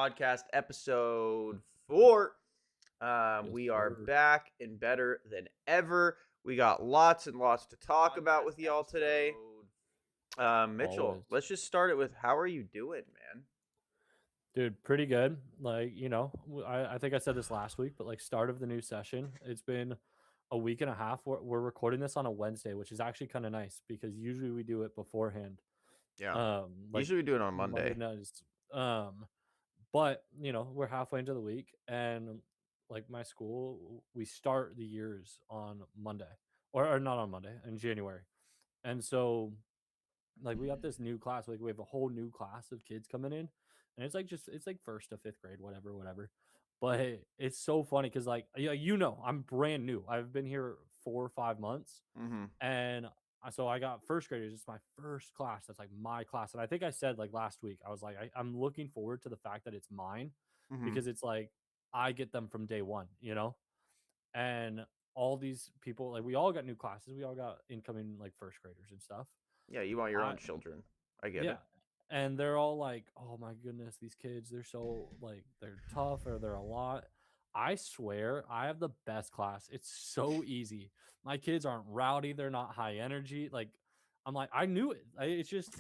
Podcast episode 4. Yes, We are sir. back and better than ever. We got lots and lots to talk about with y'all today. Mitchell, Always. let's just start it with how are you doing, man? Dude, pretty good. I think I said this last week, but start of the new session. It's been a week and a half. We're recording this on a Wednesday, which is actually kind of nice because usually we do it beforehand. Yeah. Like Usually we do it on Monday Monday. nights. But we're halfway into the week and like my school, we start the years on Monday. Or not on Monday, in January. And so we got this new class, like we have a whole new class of kids coming in, and it's like first to fifth grade, whatever. But it's so funny because yeah, I'm brand new. I've been here 4 or 5 months, Mm-hmm. and so I got first graders. It's my first class. That's like my class, and I think I said like last week, I was like, I'm looking forward to the fact that it's mine Mm-hmm. because it's like I get them from day one. And all these people, like we all got new classes. We all got incoming like first graders and stuff. Yeah, you want your I own children. I get Yeah, it. and they're all like, "Oh my goodness, these kids, they're so they're tough or they're a lot." I swear, I have the best class. It's so easy. My kids aren't rowdy, they're not high energy. I'm like, I knew it. It's just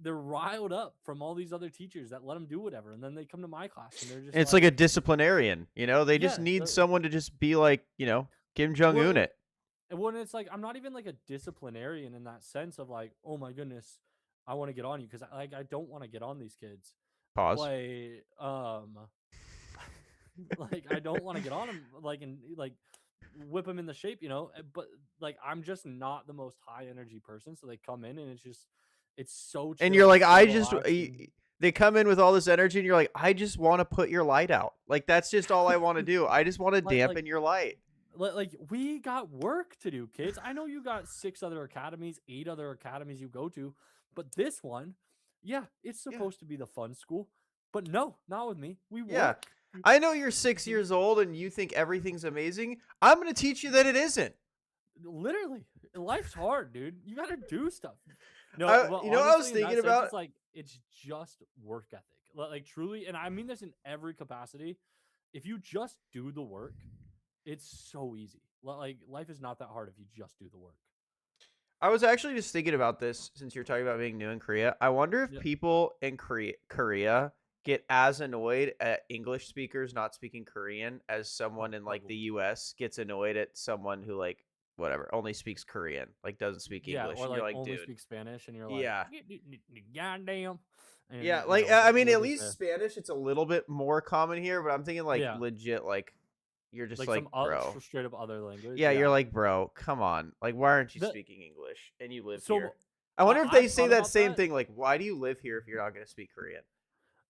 they're riled up from all these other teachers that let them do whatever, and then they come to my class and they're just It's like a like, disciplinarian, they just yeah, need someone to just be like, Kim Jong Un well, it. and when it's like I'm not even like a disciplinarian in that sense of like, oh my goodness, I want to get on you because I don't want to get on these kids. Pause. Like, like I don't want to get on them, and whip them in the shape. But like I'm just not the most high energy person, so they come in and it's so And chill, you're it's like, so I just relaxing. they come in with all this energy, and you're like, I just want to put your light out. Like that's just all I want to do. I just want to like like dampen your light. we got work to do, kids. I know you got 6 other academies, 8 other academies you go to, but this one, yeah, it's Yeah, supposed to be the fun school, but no, not with me. We yeah. work. I know you're 6 years old and you think everything's amazing. I'm gonna teach you that it isn't. Literally, life's hard, dude. You got to do stuff. No, I, well, you know, what I was honestly, in thinking that sense, about. it's just work ethic. Like truly, and I mean this in every capacity. If you just do the work, it's so easy. Like life is not that hard if you just do the work. I was actually just thinking about this since you're talking about being new in Korea. I wonder if Yeah. people in Korea get as annoyed at English speakers not speaking Korean as someone Oh, in like the probably. US gets annoyed at someone who like whatever only speaks Korean, like doesn't speak Yeah, English, or and you're like like, only dude, speak Spanish, and you're like, yeah, goddamn, and yeah, like I mean, you're at just least Spanish, it's a little bit more common here, but I'm thinking like yeah, legit, like you're just like like, some bro, straight up other language. yeah, you're Yeah, like, bro, come on, like why aren't you the speaking English and you live here? so I wonder if they I've say thought that about same that. thing, like, why do you live here if you're not going to speak Korean?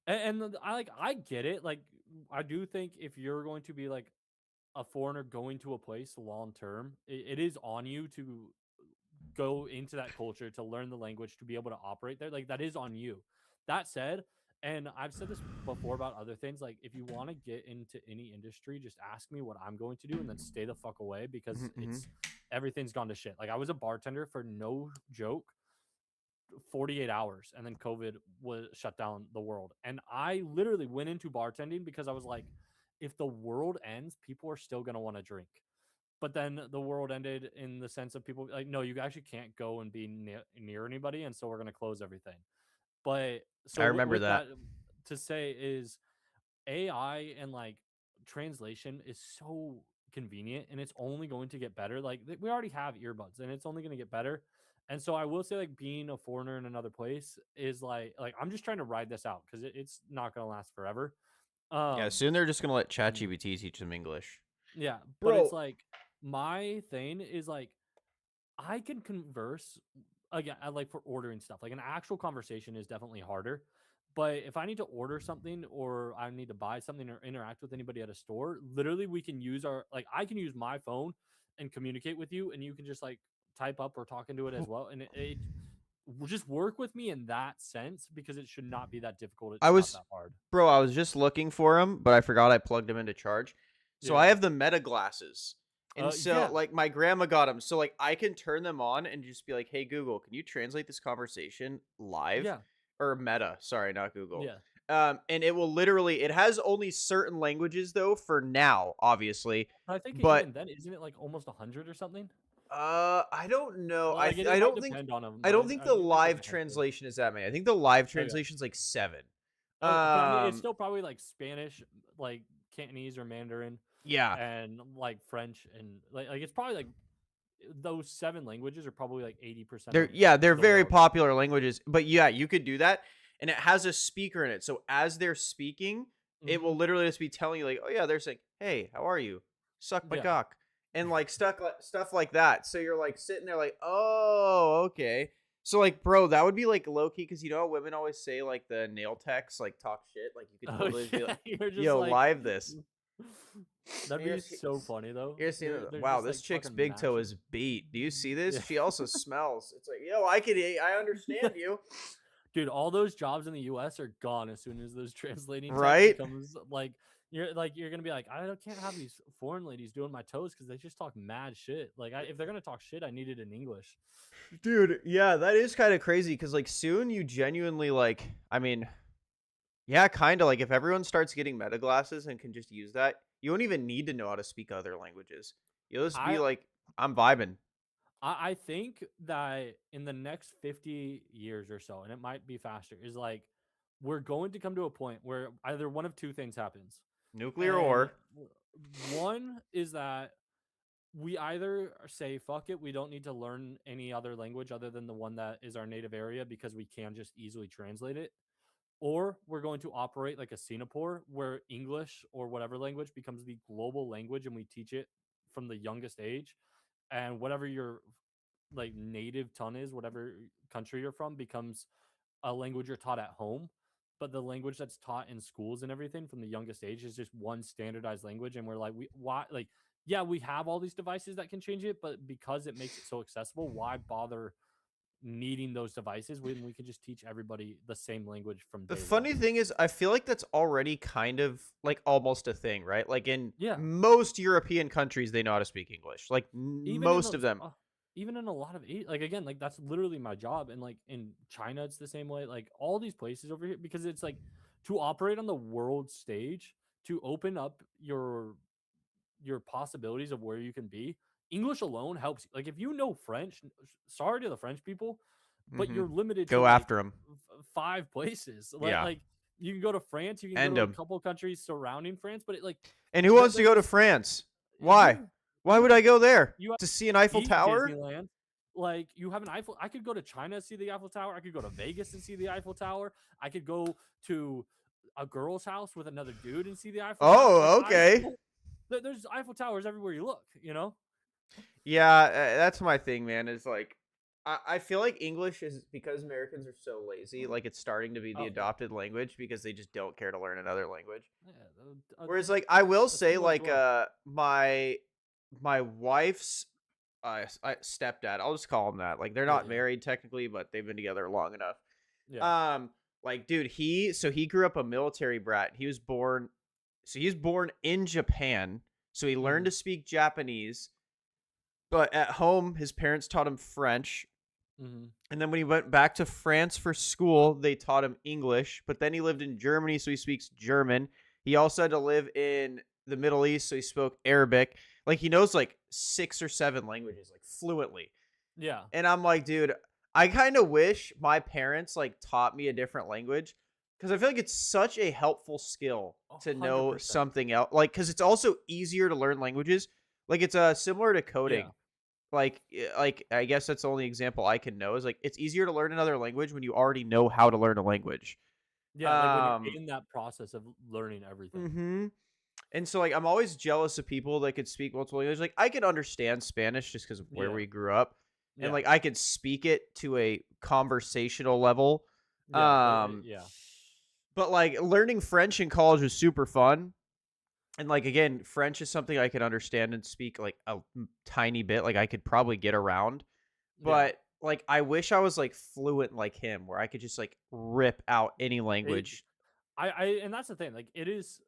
And I get it. Like I do think if you're going to be like a foreigner going to a place long term, it is on you to go into that culture to learn the language to be able to operate there. Like that is on you. That said, and I've said this before about other things, like if you want to get into any industry, just ask me what I'm going to do and then stay the fuck away because Hmm. everything's gone to shit. Like I was a bartender for no joke 48 hours and then COVID was shut down the world. And I literally went into bartending because I was like, if the world ends, people are still going to want to drink. But then the world ended in the sense of people like, no, you actually can't go and be near anybody. And so we're going to close everything. But I so remember with that. that to say is AI and like translation is so convenient and it's only going to get better. Like we already have earbuds and it's only going to get better. And so I will say like being a foreigner in another place is like I'm just trying to ride this out because it's not going to last forever. Yeah, Um soon they're just going to let and ChatGPT teach them English. yeah, but it's Bro, like my thing is like I can converse again, I like for ordering stuff. Like an actual conversation is definitely harder. But if I need to order something or I need to buy something or interact with anybody at a store, literally we can use I can use my phone and communicate with you and you can just like type up or talk into it as well. And it will just work with me in that sense because it should not be that difficult. I It's not was, that hard. bro, I was just looking for them, but I forgot I plugged them into charge. So I Yeah. have the Meta glasses. And so, Yeah. like, my grandma got them. So, like, I can turn them on and just be like, hey, Google, can you translate this conversation live? Yeah. Or Meta, sorry, not Google. Yeah. And it will literally it has only certain languages though for now, obviously. I think But even then, isn't it like almost 100 or something? I don't know. Like I it might don't think depend on them, I but don't think I the think there's like live a handful. translation is that many. I think the live Okay. translation's like 7. Okay, but I mean, it's Um still probably like Spanish, like Cantonese or Mandarin, yeah. and like French, and like it's probably like those 7 languages are probably like 80% of They're the very world. popular languages. But yeah, you could do that and it has a speaker in it. So as they're speaking, it Hmm. will literally just be telling you like, "Oh yeah, they're saying, "Hey, how are you? Suck my Yeah. cock." And like stuff like that. So you're like sitting there like, "Oh, okay." So like, bro, that would be like low key cuz you know how women always say like the nail techs like talk shit, like you could Oh totally just be like, yeah, you're just "Yo, like live this." that'd And be so funny though. you're seeing They're wow, just this like chick's fucking big toe mashing. is beat. Do you see this? Yeah. She also smells. It's like, yo, I understand you. Dude, all those jobs in the US are gone as soon as those translating tech Right? becomes like you're gonna be like, can't have these foreign ladies doing my toes because they just talk mad shit. Like if they're gonna talk shit, I need it in English. Dude, yeah, that is kind of crazy because like soon you genuinely like, I mean, yeah, kind of like if everyone starts getting meta glasses and can just use that, you don't even need to know how to speak other languages. You'll just be I like, I'm vibing. I think that in the next 50 years or so, and it might be faster, is like we're going to come to a point where either one of two things happens. Nuclear And or one is that we either say fuck it, we don't need to learn any other language other than the one that is our native area because we can just easily translate it, or we're going to operate like a Singapore where English or whatever language becomes the global language and we teach it from the youngest age, and whatever your like native tongue is, whatever country you're from, becomes a language you're taught at home. But the language that's taught in schools and everything from the youngest age is just one standardized language. And we're like, we why like yeah, we have all these devices that can change it, but because it makes it so accessible, why bother needing those devices when we can just teach everybody the same language from the day one? funny thing is I feel like that's already kind of like almost a thing, right? Like in Yeah, most European countries they know how to speak English. Like even in most of those them. even in a lot of like again, like that's literally my job, and like in China it's the same way, like all these places over here, because it's like to operate on the world stage, to open up your possibilities of where you can be. English alone helps. Like if you know French, sorry to the French people, but Mhm. you're limited to Go like after them. 5 places. Yeah. Like you can go to France, you can go End to a them. couple countries surrounding France, but it like And who wants to go to there's France? Why? you Why would I go there? you have To see an Eiffel eat Tower? Disneyland. Like you have an Eiffel. I could go to China to see the Eiffel Tower. I could go to Vegas and see the Eiffel Tower. I could go to a girl's house with another dude and see the Eiffel Tower. Like Oh, okay. there's Eiffel Towers everywhere you look. You know? Yeah, that's my thing, man. Is like, I feel like English is because Americans are so lazy. Like, it's starting to be the Oh yeah, adopted language because they just don't care to learn another language. yeah. Whereas, like, I will A say, similar like, globe. my wife's stepdad. I'll just call him that. Like, they're Yeah, not yeah, married technically, but they've been together long enough. yeah. Like, dude, he grew up a military brat. He was born in Japan, so he learned Hmm. to speak Japanese. But at home, his parents taught him French. Hmm. And then when he went back to France for school, they taught him English. But then he lived in Germany, so he speaks German. He also had to live in the Middle East, so he spoke Arabic. Like he knows like 6 or 7 languages, like fluently. Yeah. And I'm like, dude, I kind of wish my parents like taught me a different language because I feel like it's such a helpful skill A to hundred know percent. something else. Like, because it's also easier to learn languages. Like it's similar to Yeah. coding. Like I guess that's the only example I can know is like it's easier to learn another language when you already know how to learn a language. Yeah. Like when you're Um, in that process of learning everything. mhm. And so like I'm always jealous of people that could speak multiple languages. Like I can understand Spanish just because of where Yeah. we grew up, and Yeah. like I could speak it to a conversational level. Yeah. Um, Yeah. but like learning French in college was super fun. And like again, French is something I can understand and speak like a tiny bit. Like I could probably get around. Yeah. But like I wish I was like fluent like him where I could just like rip out any It language. I and that's the thing. Like it is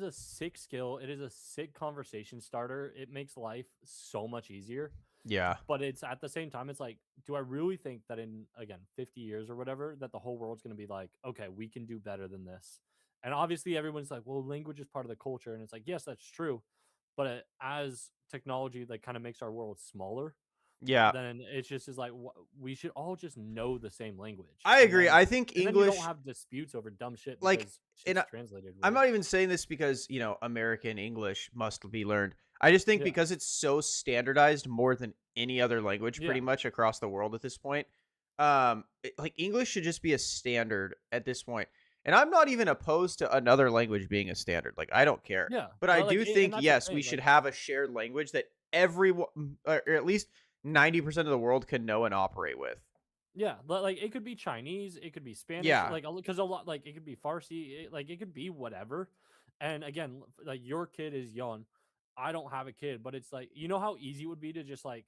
a sick skill. It is a sick conversation starter. It makes life so much easier. Yeah. But it's at the same time, it's like, do I really think that in again 50 years or whatever that the whole world's gonna be like, okay, we can do better than this? And obviously, everyone's like, "Well, language is part of the culture," and it's like, yes, that's true. But as technology like kind of makes our world smaller, Yeah, then it's just is like we should all just know the same language, I agree. I think and then you don't English, have disputes over dumb shit like, because and shit's translated I'm weird. not even saying this because, American English must be learned. I just think Yeah, because it's so standardized more than any other language yeah, pretty much across the world at this point. Like English should just be a standard at this point. And I'm not even opposed to another language being a standard. Like I don't care. yeah. But I Like, do and think that's the yes, we thing. should Like, have a shared language that everyone or at least 90% of the world can know and operate with. yeah, like it could be Chinese, it could be Spanish, Yeah. like because a lot, like it could be Farsi, like it could be whatever. And again, like your kid is young. I don't have a kid, but it's like you know how easy it would be to just like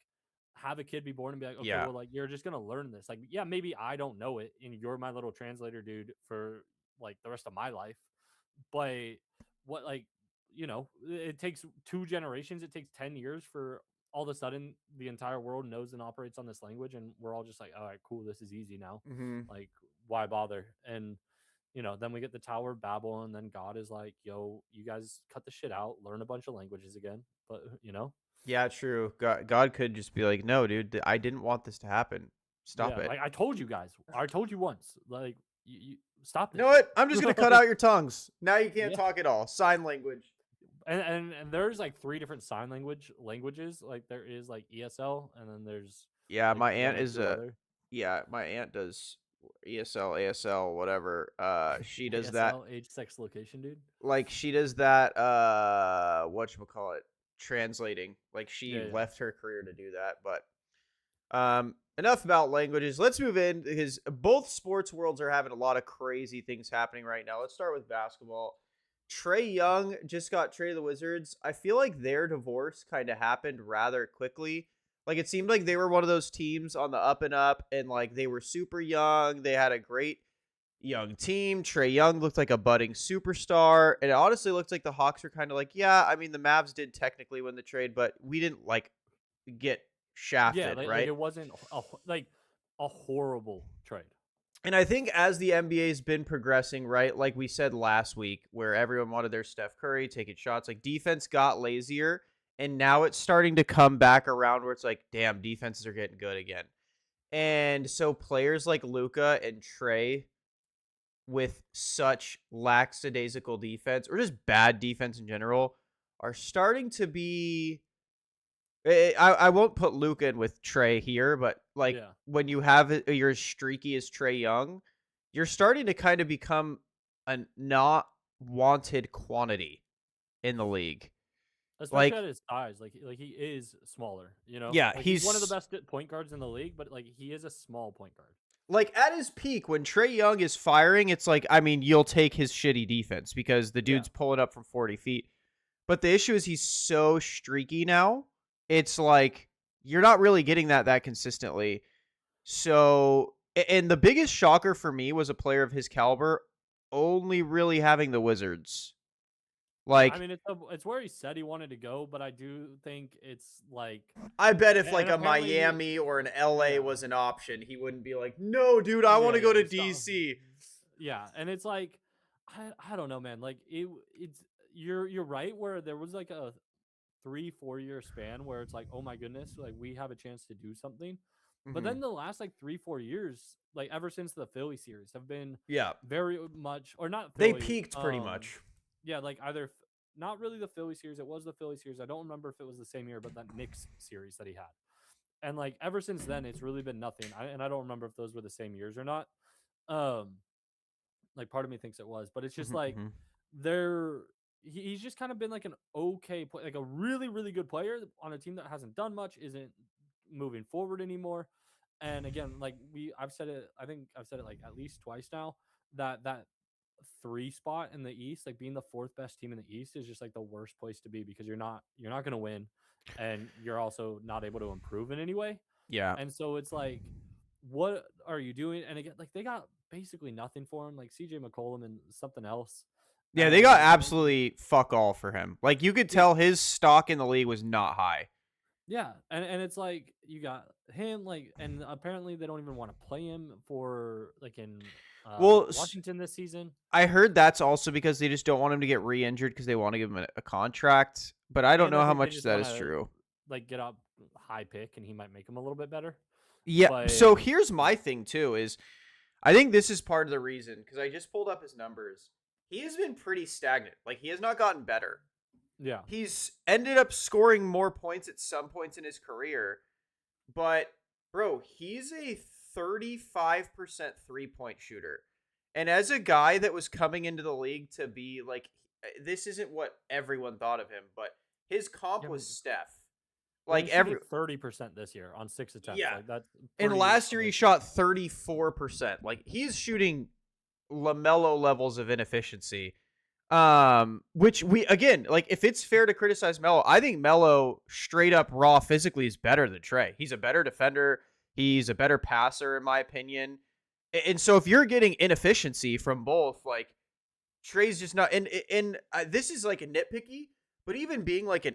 have a kid be born and be like, okay, Yeah. well, like you're just gonna learn this. Like, yeah, maybe I don't know it, and you're my little translator, dude, for like the rest of my life. But what like it takes 2 generations, it takes 10 years for all of a sudden the entire world knows and operates on this language, and we're all just like, all right, cool, this is easy now. Mhm. Like, why bother? And then we get the Tower of Babel, and then God is like, yo, you guys cut the shit out, learn a bunch of languages again. But Yeah, true. God could just be like, "No, dude, I didn't want this to happen. Stop yeah, it." like I told you guys, I told you once, like you stop You this know shit. what? I'm just gonna cut out your tongues. Now you can't Yeah. talk at all. Sign language. And there's like 3 different sign languages. Like there is like ESL, and then there's Yeah, like my aunt 1 or is 2 other. yeah, my aunt does ESL, ASL, whatever. She does that. ASL, age, sex, location, dude. Like she does that. Whatchamacallit, translating. Like she Yeah, yeah. left her career to do that. But enough about languages. Let's move in because both sports worlds are having a lot of crazy things happening right now. Let's start with basketball. Trey Young just got traded to the Wizards. I feel like their divorce kind of happened rather quickly. Like it seemed like they were one of those teams on the up and up, and like they were super young. They had a great young team. Trey Young looked like a budding superstar, and it honestly looked like the Hawks were kind of like, yeah, I mean the Mavs did technically win the trade, but we didn't like get Yeah, shafted, like right? it wasn't like a horrible trade. And I think as the NBA's been progressing, right, like we said last week, where everyone wanted their Steph Curry taking shots, like defense got lazier, and now it's starting to come back around where it's like, damn, defenses are getting good again. And so players like Luca and Trey with such lackadaisical defense or just bad defense in general are starting to be I won't put Luka in with Trey here, but like Yeah. when you have you're as streaky as Trey Young, you're starting to kind of become a not wanted quantity in the league. Especially Like, at his size, like he is smaller, yeah, Like he's one of the he's best point guards in the league, but like he is a small point guard. like at his peak when Trey Young is firing. It's like, I mean, you'll take his shitty defense because the Yeah. dude's pulling up from 40 feet. But the issue is he's so streaky now. It's like you're not really getting that consistently. So, and the biggest shocker for me was a player of his caliber only really having the Wizards. Yeah, I Like, mean it's where he said he wanted to go, but I do think it's like I bet if like and a apparently he Miami or an LA yeah. was an option, he wouldn't be like, "No, dude, I want Yeah, to go yeah. to Stop. DC." Yeah, and it's like I don't know, man. Like it's you're right where there was like a 3-4 year span where it's like, oh my goodness, like we have a chance to do something. But Hmm. then the last like 3-4 years, like ever since the Philly series, have been Yeah, very much or not they Philly. peaked pretty much. Yeah, like either not really the Philly series. It was the Philly series. I don't remember if it was the same year, but that Knicks series that he had. And like ever since then, it's really been nothing. And I don't remember if those were the same years or not. Um, like part of me thinks it was, but it's just Hmm. like Hmm. there he's just kind of been like an okay play, like a really really good player on a team that hasn't done much, isn't moving forward anymore. And again, like I've said it, I think I've said it like at least twice now, that 3 spot in the East, like being the 4th best team in the East is just like the worst place to be because you're not going to win, and you're also not able to improve in any way. Yeah, And so it's like, what are you doing? And again, like they got basically nothing for him, like CJ McCollum and something else. yeah, they got And absolutely fuck all for him. Like you could yeah, tell his stock in the league was not high. Yeah, and it's like you got him like, and apparently they don't even want to play him for like in Well, Washington this season. I heard that's also because they just don't want him to get re-injured because they want to give him a contract. But I don't And know I how think they much just that want is to true. like get up high pick, and he might make him a little bit better. Yeah. But So here's yeah, my thing too: is I think this is part of the reason because I just pulled up his numbers. He has been pretty stagnant. Like he has not gotten better. yeah, He's ended up scoring more points at some points in his career, but bro, he's a 35% three-point shooter. And as a guy that was coming into the league to be like this isn't what everyone thought of him, but his comp I was mean, Steph. well, Like he's shooting every 30% this year on 6 attempts. yeah. Like that's And pretty last year he abysmal. shot 34%. Like he's shooting LaMelo levels of inefficiency. Which we again, like if it's fair to criticize Melo, I think Melo straight up raw physically is better than Trey. He's a better defender. He's a better passer, in my opinion. And so if you're getting inefficiency from both, like Trey's just not. And this is like a nitpicky, but even being like a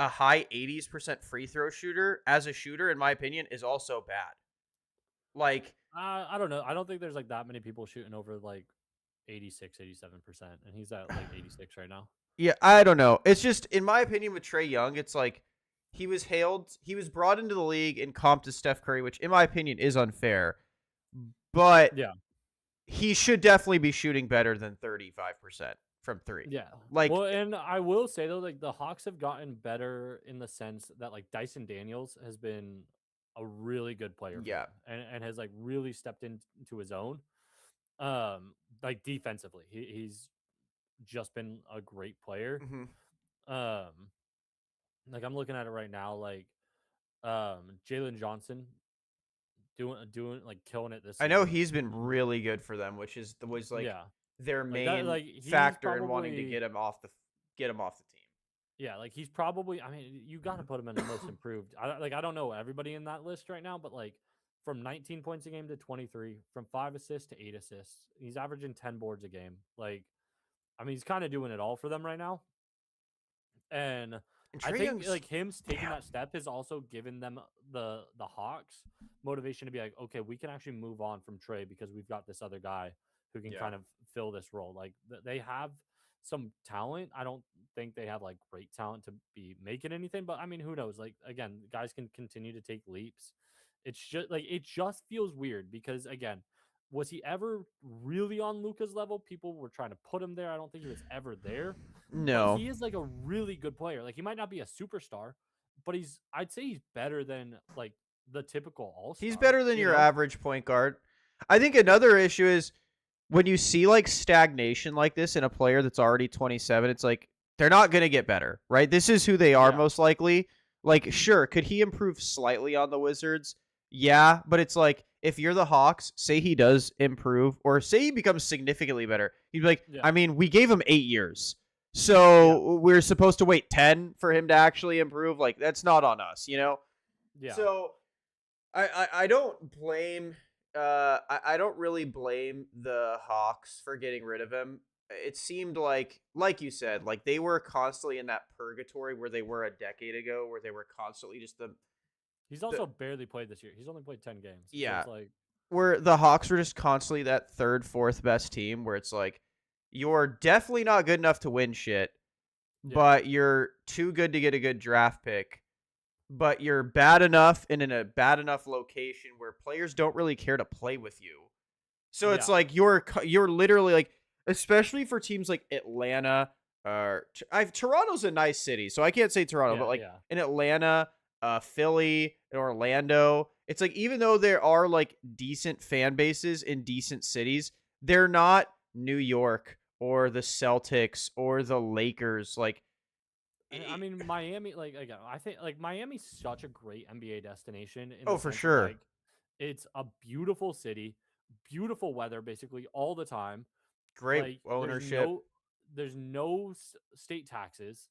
high 80s% free throw shooter as a shooter, in my opinion, is also bad. Like I don't know. I don't think there's like that many people shooting over like 86, 87%, and he's at like 86 right now. yeah, I don't know. It's just in my opinion with Trey Young, it's like he was brought into the league and comped to Steph Curry, which in my opinion is unfair. But Yeah, he should definitely be shooting better than 35% from three. yeah. Like, Well, and I will say though, like the Hawks have gotten better in the sense that like Dyson Daniels has been a really good player for yeah. them, and has like really stepped into his own. Like defensively, he's just been a great player. Hmm. Um, like I'm looking at it right now, like Jalen Johnson doing like killing it this I know season. he's been really good for them, which was like Yeah, their like that. main Like he's factor in wanting to probably get him off the team. yeah. Like he's probably. I mean, you got to put him in the most improved. I don't know everybody in that list right now, but like from 19 points a game to 23, from 5 assists to 8 assists, he's averaging 10 boards a game. Like I mean, he's kind of doing it all for them right now. And And I Trey think Young's like him taking damn. that step has also given them the Hawks motivation to be like, okay, we can actually move on from Trey because we've got this other guy who can Yeah. kind of fill this role. Like they have some talent. I don't think they have like great talent to be making anything, but I mean, who knows? Like again, guys can continue to take leaps. It's just like it just feels weird because again, was he ever really on Luca's level? People were trying to put him there. I don't think he was ever there, but No. he is like a really good player. Like he might not be a superstar, but I'd say he's better than like the typical He's all-star, better than you your know? average point guard. I think another issue is when you see like stagnation like this in a player that's already 27, it's like they're not going to get better, right? This is who they are Yeah. most likely. Like, sure, could he improve slightly on the Wizards? Yeah, but it's like if you're the Hawks, say he does improve or say he becomes significantly better, you'd be like, Yeah. I mean, we gave him 8 years. Yeah. So we're supposed to wait 10 for him to actually improve. Like, that's not on us, you know? Yeah. So I don't blame I don't really blame the Hawks for getting rid of him. It seemed like you said, like they were constantly in that purgatory where they were a decade ago, where they were constantly just He's the also barely played this year. He's only played 10 games. So yeah, it's like, where the Hawks were just constantly that third, fourth best team where it's like you're definitely not good enough to win shit, yeah. but you're too good to get a good draft pick. But you're bad enough and in a bad enough location where players don't really care to play with you. So it's Yeah. like you're literally like, especially for teams like Atlanta. Toronto's a nice city, so I can't say Toronto, but Yeah. like Yeah. in Atlanta, Philly, and Orlando, it's like even though there are like decent fan bases in decent cities, they're not New York or the Celtics or the Lakers. Like, I mean, Miami, like again, I think like Miami's such a great NBA destination in oh, the for sense of sure, like it's a beautiful city, beautiful weather basically all the time. great Like ownership. there's no state taxes.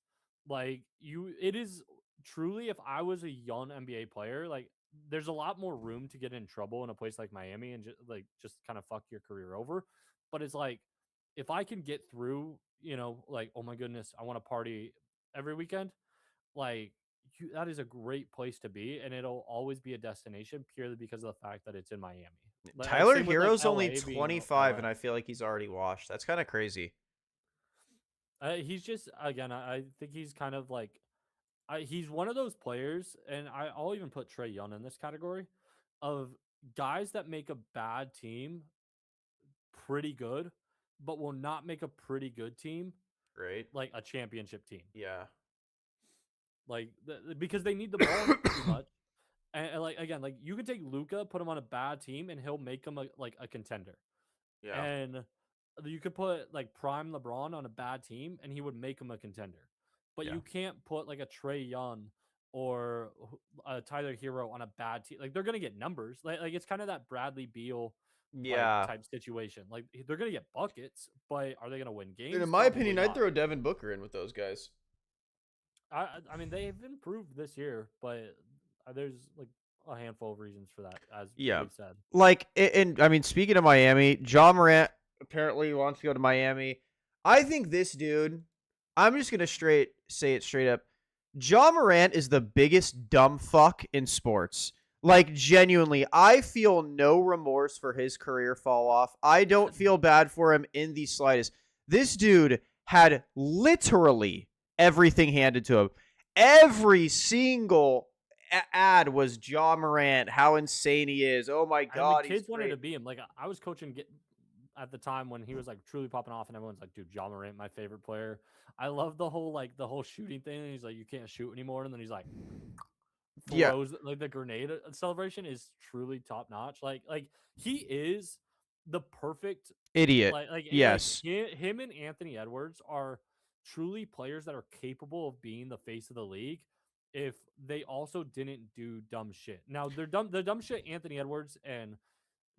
Like it is truly if I was a young NBA player, like there's a lot more room to get in trouble in a place like Miami and just kind of fuck your career over. But it's like if I can get through, like oh my goodness, I want to party every weekend, like that is a great place to be, and it'll always be a destination purely because of the fact that it's in Miami. Tyler Same with like Hero's only LA being 25, and LA. I feel like he's already washed. That's kind of crazy. He's just again, I think he's kind of like he's one of those players, and I'll even put Trey Young in this category of guys that make a bad team pretty good, but will not make a pretty good team Right? like a championship team. Yeah. Like because they need the ball too much. And, like again, like you could take Luca, put him on a bad team, and he'll make him like a contender. Yeah. And you could put like prime LeBron on a bad team, and he would make him a contender. But Yeah. you can't put like a Trey Young or a Tyler Hero on a bad team. Like they're gonna get numbers. Like it's kind of that Bradley Beal like Yeah. type situation. Like they're gonna get buckets, but are they gonna win And games? in my Probably opinion, I'd not. throw Devin Booker in with those guys. I mean they've improved this year, but there's like a handful of reasons for that, as Yeah. we've said. Like, and I mean, speaking of Miami, John Morant apparently wants to go to Miami. I think this dude, I'm just gonna say it straight up. John Morant is the biggest dumb fuck in sports. Like, genuinely, I feel no remorse for his career fall off. I don't feel bad for him in the slightest. This dude had literally everything handed to him. Every single ad was John Morant, how insane he is. Oh my And god, the he's kids wanted great. to be him. Like I was coaching at the time when he was like truly popping off, and everyone's like, "Dude, John Morant, my favorite player." I love the whole shooting thing. And he's like, "You can't shoot anymore," and then he's like, Yeah, throws like the grenade celebration is truly top notch. Like he is the perfect idiot. Yes. him and Anthony Edwards are truly players that are capable of being the face of the league if they also didn't do dumb shit. Now they're dumb. The dumb shit Anthony Edwards and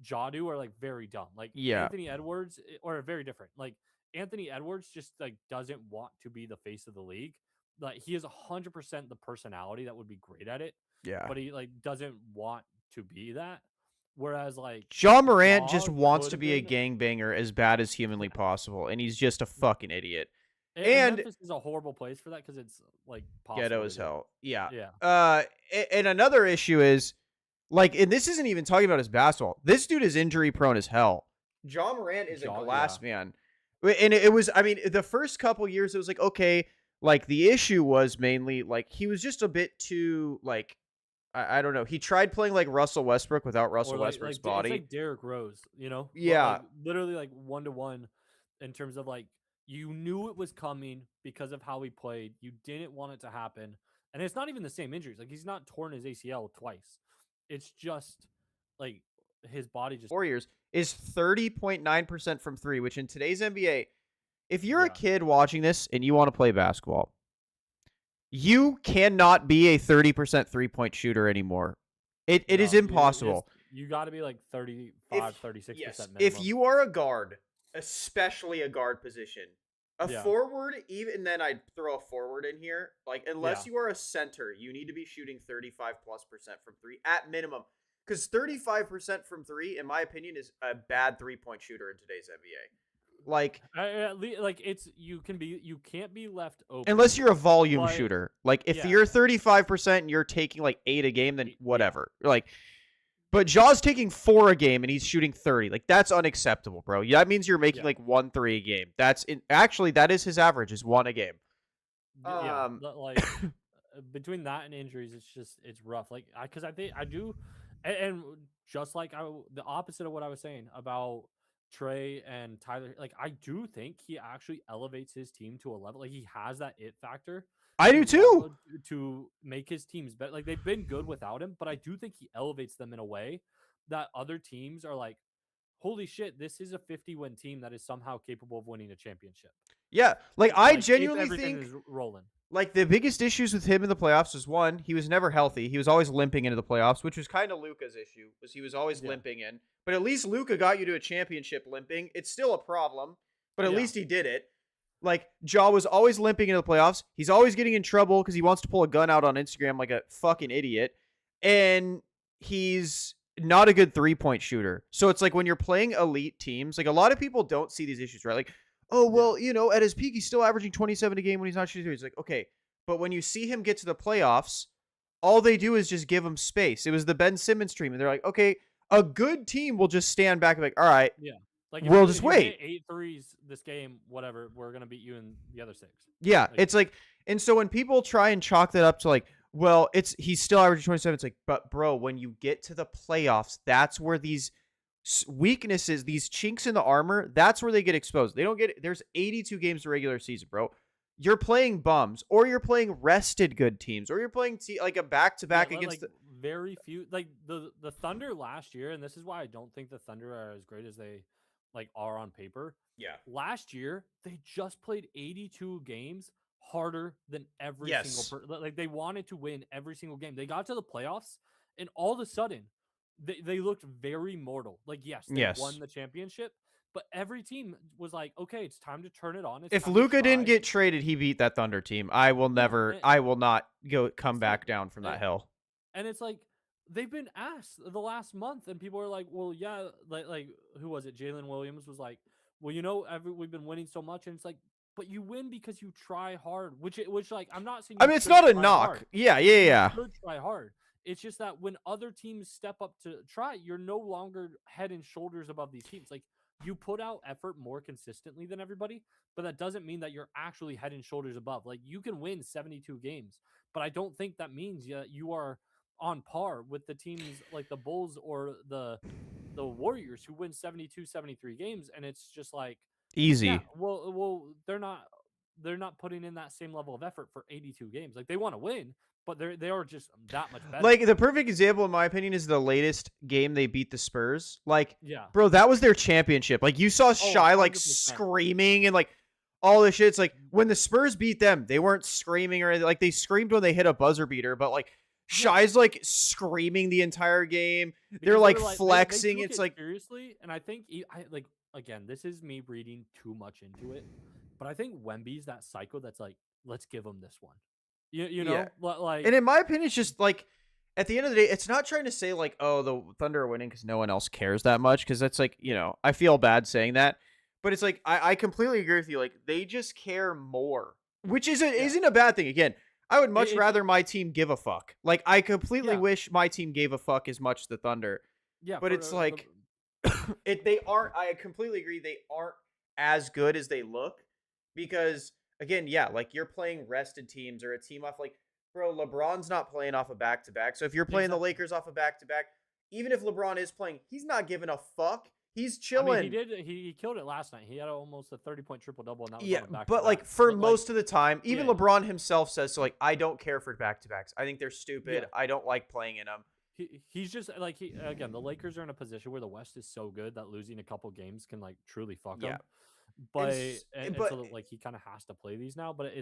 Jadu are like very dumb. Like Yeah. Anthony Edwards or very different. Like Anthony Edwards just like doesn't want to be the face of the league. Like he is 100% the personality that would be great at it, Yeah. but he like doesn't want to be that. Whereas like John Morant just Ja wants could to have be a been, gangbanger as bad as humanly yeah. possible, and he's just a fucking idiot. And And Memphis is a horrible place for that because it's like ghetto possible as to do. hell. Yeah. Yeah. And another issue is, like, and this isn't even talking about his basketball. This dude is injury prone as hell. John Morant is a glass man. And it was, I mean, the first couple years, it was like, okay, like, the issue was mainly, like, he was just a bit too, like, I don't know. He tried playing like Russell Westbrook without Russell Westbrook's body. It's like Derrick Rose, you know? Yeah. Like, literally like 1-to-1 in terms of like you knew it was coming because of how he played. You didn't want it to happen. And it's not even the same injuries. Like he's not torn his ACL twice. It's just like his body just 4 years is 30.9% from three, which in today's NBA, if you're a Yeah. kid watching this and you want to play basketball, you cannot be a 30% three-point shooter anymore. It is no, impossible. You got to be like 35, 36% Yes, minimum. if you are a guard, especially a guard position, a Yeah. forward, even then I'd throw a forward in here. Like, unless Yeah. you are a center, you need to be shooting 35+% from three at minimum. Because 35% from three, in my opinion, is a bad three-point shooter in today's NBA. Like, like it's you can't be left open unless you're a volume but- shooter. Like, if yeah. you're 35% and you're taking like 8 a game, then Yeah. whatever. Like, but Jaw's taking 4 a game and he's shooting 30. Like, that's unacceptable, bro. That means you're making like 1 3 a game. Actually, that is his average, is 1 a game. Yeah, like between that and injuries, it's rough. Like because I think I do, and just like the opposite of what I was saying about Trey and Tyler, like I do think he actually elevates his team to a level. Like he has that it factor. I do too. To make his teams better. Like they've been good without him, but I do think he elevates them in a way that other teams are like, holy shit, this is a 50-win team that is somehow capable of winning a championship. Yeah, like I if genuinely everything think is rolling. like the biggest issues with him in the playoffs was, one, he was never healthy. He was always limping into the playoffs, which was kind of Luka's issue, was he was always limping in. But at least Luka got you to a championship limping. It's still a problem, but at least he did it. Like, Ja was always limping into the playoffs. He's always getting in trouble because he wants to pull a gun out on Instagram like a fucking idiot. And he's not a good three-point shooter. So it's like when you're playing elite teams, like a lot of people don't see these issues, right? Like, oh, well, you know, at his peak, he's still averaging 27 a game when he's not shooting threes. Like, okay, But when you see him get to the playoffs, all they do is just give him space. It was the Ben Simmons stream, and they're like, okay, a good team will just stand back and be like, all right, Yeah. Like we'll if just you hit wait. 8 threes this game, whatever, we're gonna beat you in the other 6. Yeah, Like it's like, and so when people try and chalk that up to like, well, it's he's still averaging 27. It's like, but bro, when you get to the playoffs, that's where these weaknesses, these chinks in the armor, that's where they get exposed. They don't get. There's 82 games of regular season, bro. You're playing bums, or you're playing rested good teams, or you're playing like a back to yeah, back against like the. very few like the Thunder last year, and this is why I don't think the Thunder are as great as they like are on paper. Yeah. Last year, they just played 82 games harder than every single Yes. like they wanted to win every single game. They got to the playoffs and all of a sudden they looked very mortal. Like yes, they won Yes. the championship, but every team was like, "Okay, it's time to turn it on. It's If time to Luca didn't try." get traded, he beat that Thunder team. I will Yeah, never. I will not come it's like back down from eh, that hill. and it's like they've been asked the last month, and people are like, "Well, yeah, like who was it? Jalen Williams was like, well, we've been winning so much, and it's like, but you win because you try hard, which like I'm not saying I you mean, it's shouldn't not a try knock. hard. Yeah, yeah, You yeah. should try hard. It's just that when other teams step up to try, you're no longer head and shoulders above these teams. Like you put out effort more consistently than everybody, but that doesn't mean that you're actually head and shoulders above. Like you can win 72 games, but I don't think that means you are on par with the teams like the Bulls or the Warriors who win 72, 73 games. And it's just like, yeah, Easy. well, they're not putting in that same level of effort for 82 games. Like they want to win, but they are just that much better. Like the perfect example, in my opinion, is the latest game they beat the Spurs. Like, Yeah. bro, that was their championship. Like, you saw Oh, Shy like 100%. screaming and like all this shit. It's like when the Spurs beat them, they weren't screaming or anything. Like they screamed when they hit a buzzer beater, but like Yeah. Shy's like screaming the entire game. They're Because like they're like they flexing. took It's it like, seriously, and I think I like again, this is me reading too much into it, but I think Wemby's that psycho that's like, let's give him this one. You yeah. know, like And in my opinion, it's just like at the end of the day, it's not trying to say like, oh, the Thunder are winning because no one else cares that much. Because that's like, I feel bad saying that, but it's like I completely agree with you. Like they just care more, which yeah, isn't a bad thing. Again, I would much it's rather my team give a fuck. Like I completely yeah, wish my team gave a fuck as much as the Thunder, yeah but for it's the like they aren't. I completely agree. They aren't as good as they look because again, yeah, like you're playing rested teams or a team off like, bro, LeBron's not playing off a back to back. So if you're playing the exactly. Lakers off a back to back, even if LeBron is playing, he's not giving a fuck. He's I mean, he chilling. did. He killed it last night. He had almost a 30-point triple double, and that was Yeah, on a back to but back. like for But like, most of the time, even yeah, yeah, LeBron himself says so. Like, I don't care for back to backs. I think they're yeah. stupid. I don't like playing in them. He's just like he again. The Lakers are in a position where the West is so good that losing a couple games can like truly fuck Yeah, them. But and but so like he kind of has to play these now. But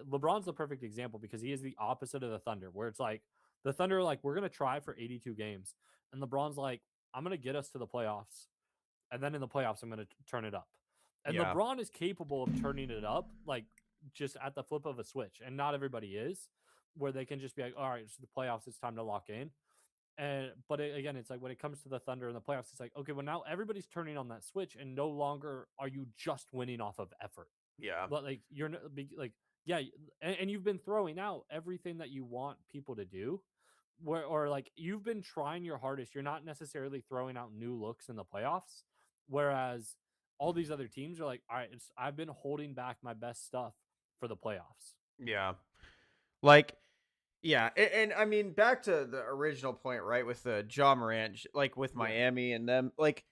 LeBron's the perfect example because he is the opposite of the Thunder, where it's like the Thunder are like we're gonna try for 82 games, and LeBron's like I'm gonna get us to the playoffs, and then in the playoffs I'm gonna turn it up. And yeah, LeBron is capable of turning it up like just at the flip of a switch, and not everybody is, where they can just be like, all right, it's the playoffs, it's time to lock in. And but again, it's like when it comes to the Thunder in the playoffs, it's like okay, well now everybody's turning on that switch, and no longer are you just winning off of effort. yeah, But like like yeah, and you've been throwing out everything that you want people to do, where or like you've been trying your hardest. You're not necessarily throwing out new looks in the playoffs, whereas all these other teams are like, all right, I've been holding back my best stuff for the playoffs. yeah. Like, yeah, and I mean, back to the original point, right? With the Ja Morant, like with Yeah, Miami and them, like,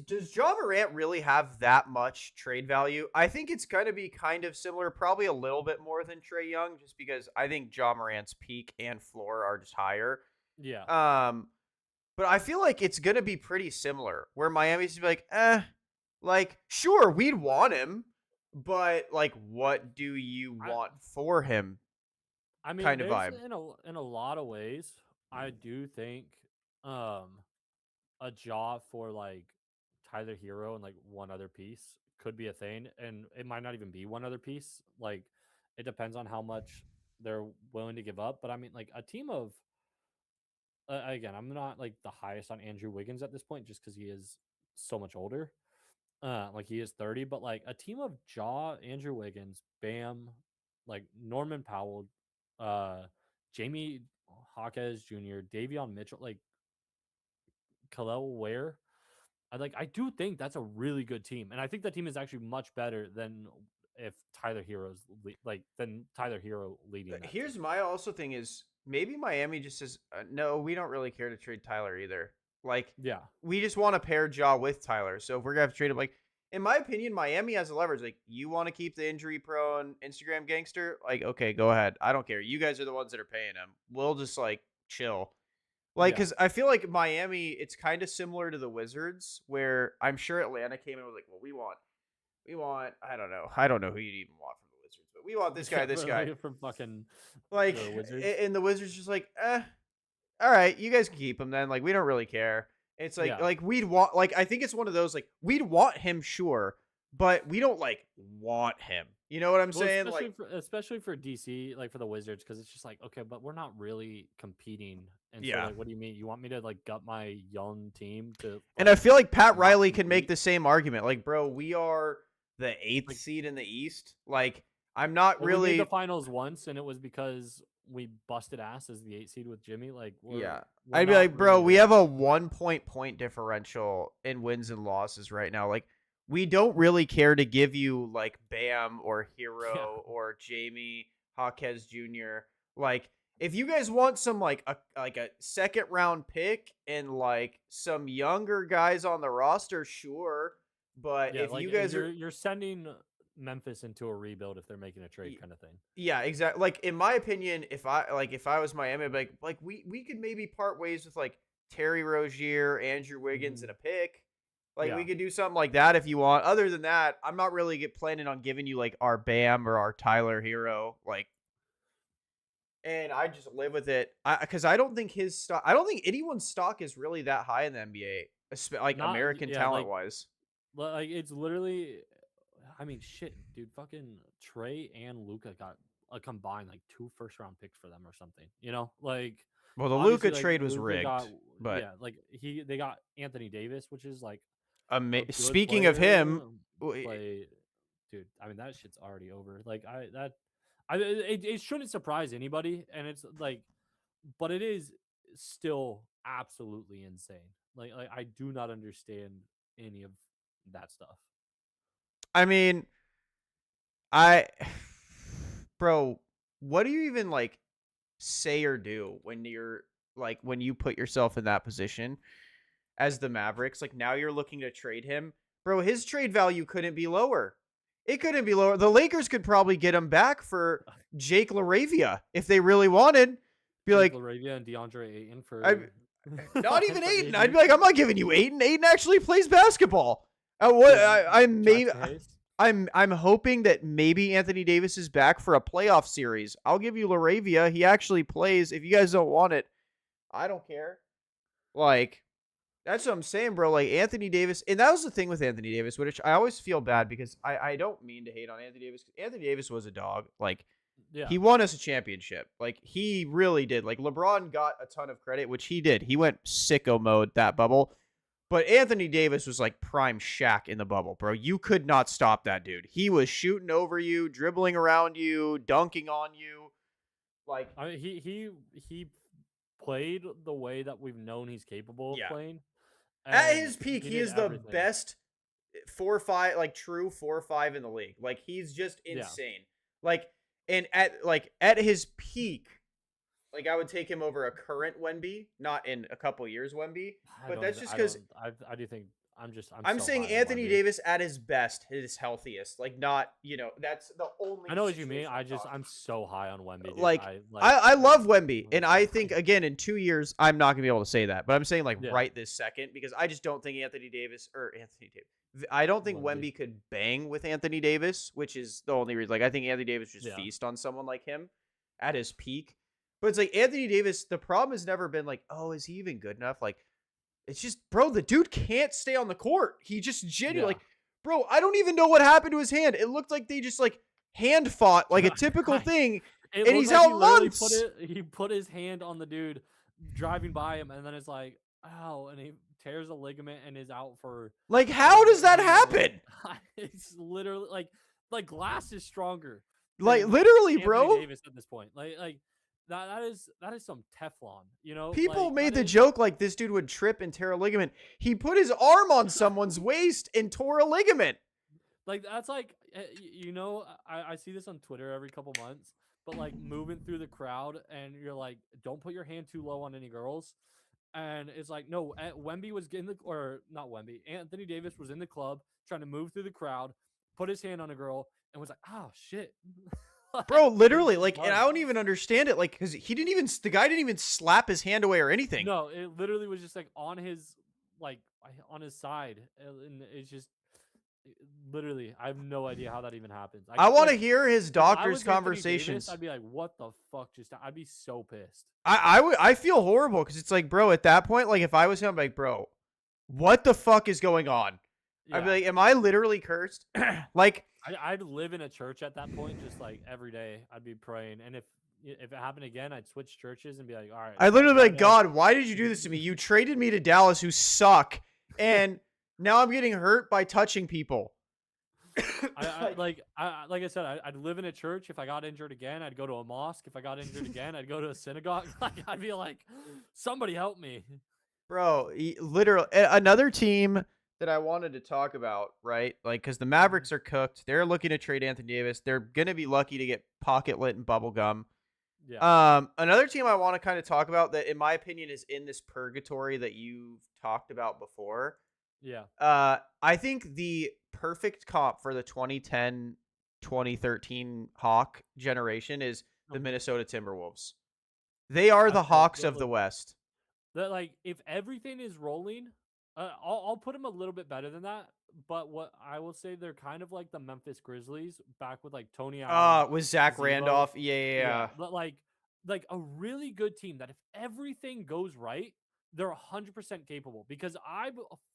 does Ja Morant really have that much trade value? I think it's going to be kind of similar, probably a little bit more than Trey Young, just because I think Ja Morant's peak and floor are just higher. yeah. Um, but I feel like it's going to be pretty similar, where Miami's gonna be like, like, sure, we'd want him, but like, what do you I want for him? I mean, Kind of there's vibe. in a lot of ways, I do think um a job for like Tyler Hero and like one other piece could be a thing, and it might not even be one other piece. Like it depends on how much they're willing to give up. But I mean, like a team of again, I'm not like the highest on Andrew Wiggins at this point, just because he is so much older. Like he is 30, but like a team of Jaw, Andrew Wiggins, Bam. like Norman Powell, Jamie Hawkes Jr., Davion Mitchell, like Khalil Ware. I do think that's a really good team, and I think that team is actually much better than if Tyler Hero's than Tyler Hero leading that Here's team. my also thing is maybe Miami just says no, we don't really care to trade Tyler either. Like Yeah, we just want to pair Ja with Tyler. So if we're gonna have to trade him, like in my opinion, Miami has a leverage. Like you want to keep the injury prone Instagram gangster, like okay, go ahead. I don't care. You guys are the ones that are paying him. We'll just like chill. Like, yeah, because I feel like Miami, it's kind of similar to the Wizards, where I'm sure Atlanta came in and was like, well, I don't know who you'd even want from the Wizards, but we want yeah, this guy. from fucking Like, the Wizards. and the Wizards just like, all right, you guys can keep him then. Like, we don't really care. It's Yeah, like we'd want, like, I think it's one of those, like, we'd want him, sure, but we don't, like, want him. You know what I'm well, saying? Like, especially for DC, like for the Wizards, because it's just like okay, but we're not really competing, and so yeah. like, what do you mean? You want me to like gut my young team to And I like feel like Pat not Riley can make compete? the same argument. Like, bro, we are the eighth Like, seed in the East. Like, I'm not well, we made the really. finals once, and it was because we busted ass as the 8 seed with Jimmy. Like Yeah. we're I'd be not like, really bro, we there. have a 1 point differential in wins and losses right now. Like, we don't really care to give you like Bam or Yeah, Hero or Jamie Hawkes Jr. Like, if you guys want some like a second round pick and like some younger guys on the roster, sure. But yeah. if Like you guys are you're sending Memphis into a rebuild if they're making a trade, kind of thing. yeah, exactly. Like in my opinion, if I was Miami, I'd be like we could maybe part ways with like Terry Rozier, Andrew Wiggins, and Hmm. a pick. Like we Yeah, could do something like that if you want. Other than that, I'm not really planning on giving you like our Bam or our Tyler Hero. Like, and I just live with it. Because I don't think his stock. I don't think anyone's stock is really that high in the NBA, like not American yeah. talent wise. Like it's literally. I mean, shit, dude. Fucking Trey and Luca got a combined like 2 first-round picks for them or something. You know, like Well, the Luca obviously, like trade was Luca got rigged, but yeah, like they got Anthony Davis, which is like a good speaking of player. him, Play, dude. I mean, that shit's already over. Like it shouldn't surprise anybody, and it's like, but it is still absolutely insane. Like I do not understand any of that stuff. I mean, I, bro, what do you even like say or do when you're like when you put yourself in that position as the Mavericks? Like now you're looking to trade him, bro. His trade value couldn't be lower. It couldn't be lower. The Lakers could probably get him back for Jake LaRavia if they really wanted. Be Jake like, Laravia and DeAndre Ayton I for not even for Aiden. I'd AD. be like, I'm not giving you Aiden. Aiden actually plays basketball. What Dude, I may Jackson Hayes. I'm hoping that maybe Anthony Davis is back for a playoff series. I'll give you Laravia. He actually plays. If you guys don't want it, I don't care. Like that's what I'm saying, bro. Like Anthony Davis, and that was the thing with Anthony Davis, which I always feel bad because I don't mean to hate on Anthony Davis. Anthony Davis was a dog. Like Yeah. he won us a championship. Like he really did. Like LeBron got a ton of credit, which he did. He went sicko mode that bubble. But Anthony Davis was like prime Shaq in the bubble, bro. You could not stop that dude. He was shooting over you, dribbling around you, dunking on you. Like, I mean, he played the way that we've known he's capable of yeah. playing. At And his peak, he he did is the everything. best 4-5, like true 4-5 in the league. Like he's just Yeah. insane. Like, and at his peak, like I would take him over a current Wemby, not in a couple years Wemby, I but don't that's even just I because don't I do think I'm I'm so saying high on Anthony Wemby. Davis at his best, his healthiest. Like not, that's the only I know what you mean. situation I'm talking. I'm so high on Wemby, dude. Like I I love Wemby, and I think again in 2 years I'm not gonna be able to say that, but I'm saying like yeah, right this second because I just don't think Anthony Davis. I don't think Wemby. Wemby could bang with Anthony Davis, which is the only reason. Like I think Anthony Davis just Yeah. feast on someone like him at his peak. But it's like Anthony Davis. The problem has never been like, oh, is he even good enough? Like it's just, bro, the dude can't stay on the court. He just genuinely, Yeah. like, bro, I don't even know what happened to his hand. It looked like they just like hand fought like a typical thing, It and looked he's like out he literally months. he put his hand on the dude driving by him, and then it's like, ow, and he tears a ligament and is out for Like, how however does that many more. happen? It's literally like glass is stronger. Like than literally, Anthony bro. Davis at this point. Like that is some Teflon, you know? People Like made that the is joke like this dude would trip and tear a ligament. He put his arm on someone's waist and tore a ligament. like that's like you know, I see this on Twitter every couple months, but like moving through the crowd and you're like, don't put your hand too low on any girls. And it's like, no, Wemby was in the, or not Wemby, Anthony Davis was in the club trying to move through the crowd, put his hand on a girl, and was like, oh shit. Bro, It was literally, just like, and I bugged. don't even understand it, like, because the guy didn't even slap his hand away or anything. No, it literally was just like on his, like, on his side. And it's just, literally, I have no idea how that even happens. I want to like, hear his if I doctor's was Anthony Davis, conversations. I'd be like, what the fuck just, I'd be so pissed. I feel horrible because it's like, bro, at that point, like, if I was him, I'm like, bro, what the fuck is going on? I'd be Yeah. like, am I literally cursed? Like, I'd live in a church at that point, just like every day. I'd be praying, and if it happened again, I'd switch churches and be like, all right. I literally be like, Friday, God, why did you do this to me? You traded me to Dallas, who suck, and now I'm getting hurt by touching people. like I said, I'd live in a church. If I got injured again, I'd go to a mosque. If I got injured again, I'd go to a synagogue. Like I'd be like, somebody help me. Bro, literally, another team that I wanted to talk about, right? Like, because the Mavericks are cooked. They're looking to trade Anthony Davis. They're gonna be lucky to get pocket lit and bubblegum. Yeah. Another team I want to kind of talk about that, in my opinion, is in this purgatory that you've talked about before. Yeah. I think the perfect comp for the 2010, 2013 Hawk generation is the Minnesota Timberwolves. They are the Hawks of the West. That, like, if everything is rolling, I'll put them a little bit better than that. But what I will say, they're kind of like the Memphis Grizzlies back with like Tony Allen, With Zach Zebo. Randolph. Yeah. But like a really good team that if everything goes right, they're 100% capable. Because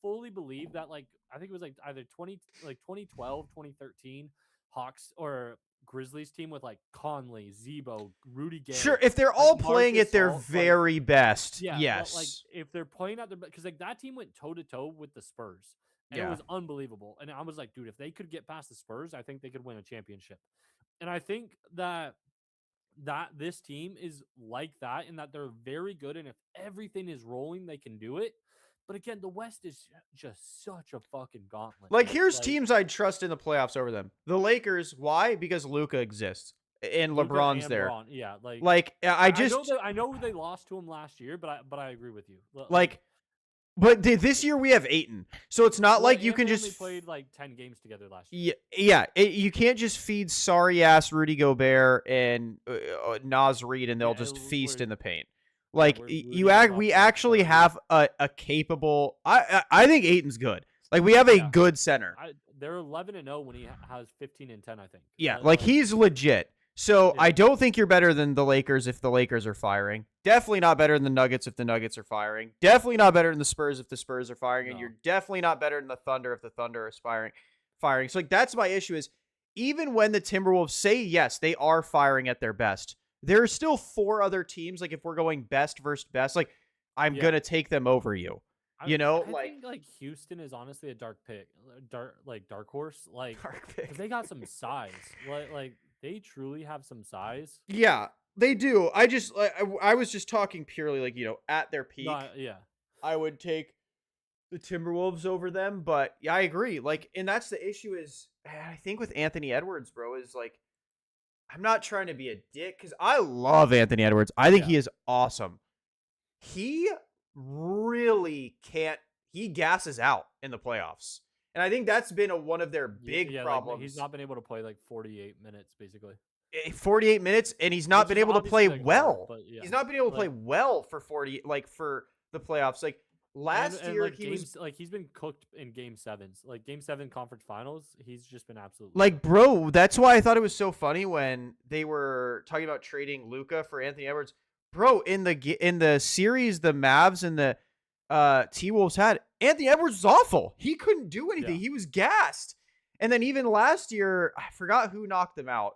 fully believe that, like, I think it was like either 2012, 2013 Hawks or Grizzlies team with like Conley, Zebo, Rudy Gay. Sure, if they're like all playing Marcus at their Gasol, very best, yeah, yes. but like if they're playing at their, because like that team went toe to toe with the Spurs, and it Yeah. was unbelievable. And I was like, dude, if they could get past the Spurs, I think they could win a championship. And I think that this team is like that in that they're very good, and if everything is rolling, they can do it. But again, the West is just such a fucking gauntlet. Like, here's Like, teams I'd trust in the playoffs over them. The Lakers. Why? Because Luka exists and Luka LeBron's and there. LeBron, yeah, Like, I know they lost to him last year, but I agree with you. But this year we have Ayton, so it's not like you can they just only played like 10 games together last year. you can't just feed sorry ass Rudy Gobert and Naz Reid and they'll just feast in the paint. Like, we actually have a capable. I think Ayton's good. Like, we have a good center. They're 11-0 when he has 15-10, I think. Yeah, like he's legit. So I don't think you're better than the Lakers if the Lakers are firing. Definitely not better than the Nuggets if the Nuggets are firing. Definitely not better than the Spurs if the Spurs are firing. And you're definitely not better than the Thunder if the Thunder are firing. So like that's my issue is even when the Timberwolves say yes, they are firing at their best, there are still 4 other teams. Like if we're going best versus best, like I'm gonna take them over you. I think like Houston is honestly a dark pick, dark horse. Like dark pick. They got some size. Like they truly have some size. Yeah, they do. I was just talking purely like, at their peak. I would take the Timberwolves over them, but yeah, I agree. Like, and that's the issue is I think with Anthony Edwards, bro, is like I'm not trying to be a dick because I love Anthony Edwards. I think he is awesome. He really can't. He gasses out in the playoffs. And I think that's been one of their big problems. Like, he's not been able to play like 48 minutes, basically. 48 minutes, and he's not been able to play well. Hard, he's not been able to play well for 40, like for the playoffs. Like last year, like he's been cooked in Game 7s, like Game 7 conference finals. He's just been absolutely like, bro. That's why I thought it was so funny when they were talking about trading Luka for Anthony Edwards, bro. In the series, the Mavs and the T-Wolves had, Anthony Edwards was awful. He couldn't do anything. He was gassed. And then even last year, I forgot who knocked them out.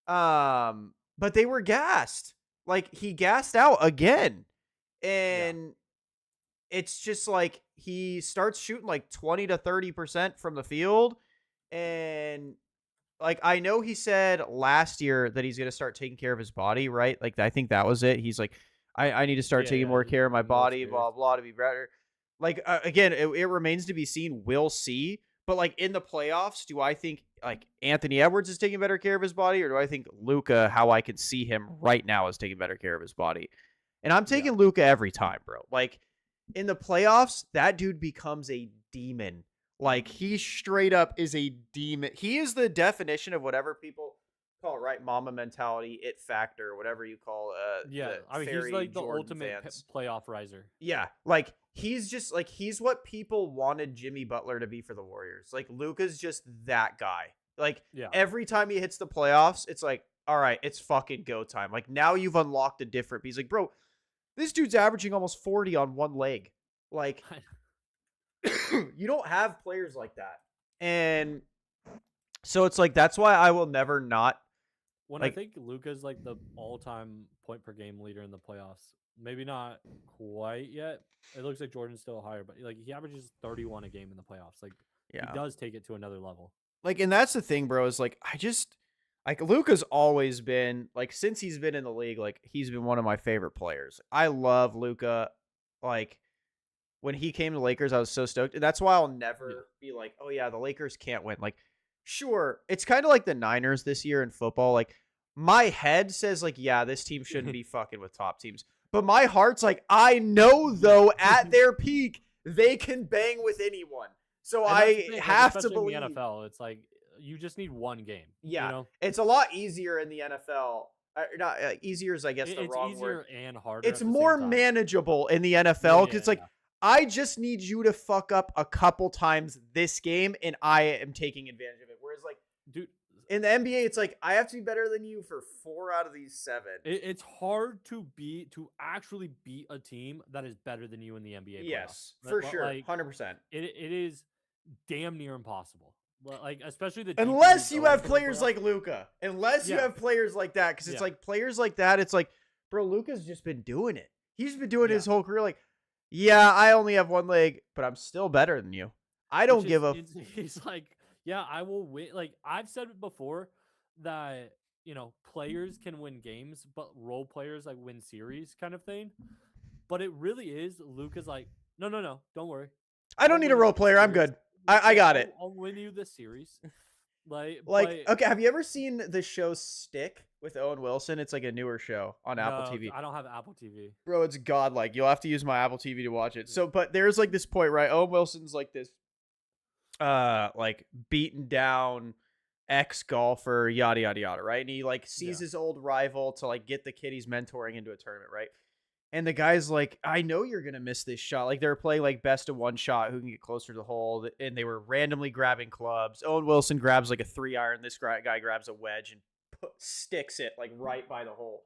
But they were gassed. Like he gassed out again. And it's just like he starts shooting like 20 to 30% from the field. And like I know he said last year that he's gonna start taking care of his body, right? Like I think that was it. He's like, I need to start Yeah, taking yeah, more care of my more body, serious. blah blah, to be better. Like again, it remains to be seen. We'll see. But like in the playoffs, do I think like Anthony Edwards is taking better care of his body, or do I think Luka, how I can see him right now, is taking better care of his body? And I'm Yeah. taking Luka every time, bro. Like in the playoffs, that dude becomes a demon. Like he straight up is a demon. He is the definition of whatever people call it, right? Mama mentality, it factor, whatever you call Yeah, the I mean, he's fairy like the Jordan ultimate fans. playoff riser. Yeah, like he's just like he's what people wanted Jimmy Butler to be for the Warriors. Like Luka's just that guy. Like Yeah. every time he hits the playoffs, it's like, all right, it's fucking go time. Like now you've unlocked a different piece. Like, bro, this dude's averaging almost 40 on one leg. Like you don't have players like that. And so it's like that's why I will never not When I like think Luca's like the all-time point per game leader in the playoffs, maybe not quite yet. It looks like Jordan's still higher, but like he averages 31 a game in the playoffs. Like he yeah. does take it to another level. Like and that's the thing, bro, is like I just like Luka's always been like since he's been in the league, like he's been one of my favorite players. I love Luka. Like when he came to Lakers, I was so stoked. And that's why I'll never be like, oh yeah, the Lakers can't win. Like, sure, it's kind of like the Niners this year in football. Like, my head says, like, yeah, this team shouldn't be fucking with top teams. But my heart's like, I know though, at their peak, they can bang with anyone. So And that's the I thing, like, have to especially believe. in the NFL, it's like you just need one game. Yeah, You know, it's a lot easier in the NFL. Not easier is, I guess, the it's wrong easier word. and harder. It's at the same more time. manageable in the Yeah, NFL yeah, because it's like yeah. I just need you to fuck up a couple times this game, and I am taking advantage of it. Whereas, like Dude, in the NBA, it's like I have to be better than you for 4 out of these 7. it's hard to actually beat a team that is better than you in the NBA playoffs. Yes, for sure, Like 100%. it is damn near impossible. Like especially the deeper Unless you go have into the players playoffs. like Luka, unless you Yeah. have players like that, because it's Yeah. like players like that. It's like, bro, Luka's just been doing it. He's been doing Yeah. his whole career. Like, yeah, I only have one leg, but I'm still better than you. I don't Which give a is he's like, yeah, I will win. Like I've said it before that players can win games, but role players like win series kind of thing. But it really is. Luka's like, no, don't worry. I don't I'll need a win role you the player. I'm series. good. I got it. I'll win you the series. Like, Like, but okay, have you ever seen the show Stick with Owen Wilson? It's like a newer show on Apple no, TV. I don't have Apple TV. Bro, it's godlike. You'll have to use my Apple TV to watch it. So, but there's like this point, right? Owen Wilson's like this like beaten down ex golfer, yada yada yada, right? And he like sees Yeah. his old rival to like get the kid he's mentoring into a tournament, right? And the guy's like, I know you're gonna miss this shot. Like they were playing like best of one shot, who can get closer to the hole, and they were randomly grabbing clubs. Owen Wilson grabs like a 3-iron. This guy grabs a wedge and sticks it like right by the hole.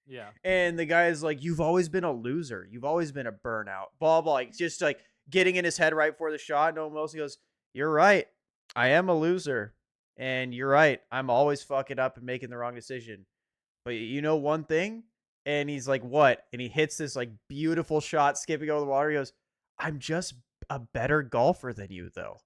Yeah. And the guy is like, you've always been a loser. You've always been a burnout. Blah blah. Like just like getting in his head right before the shot. And Owen Wilson goes, you're right. I am a loser. And you're right. I'm always fucking up and making the wrong decision. But you know one thing? And he's like, what? And he hits this like beautiful shot skipping over the water. He goes, I'm just a better golfer than you, though.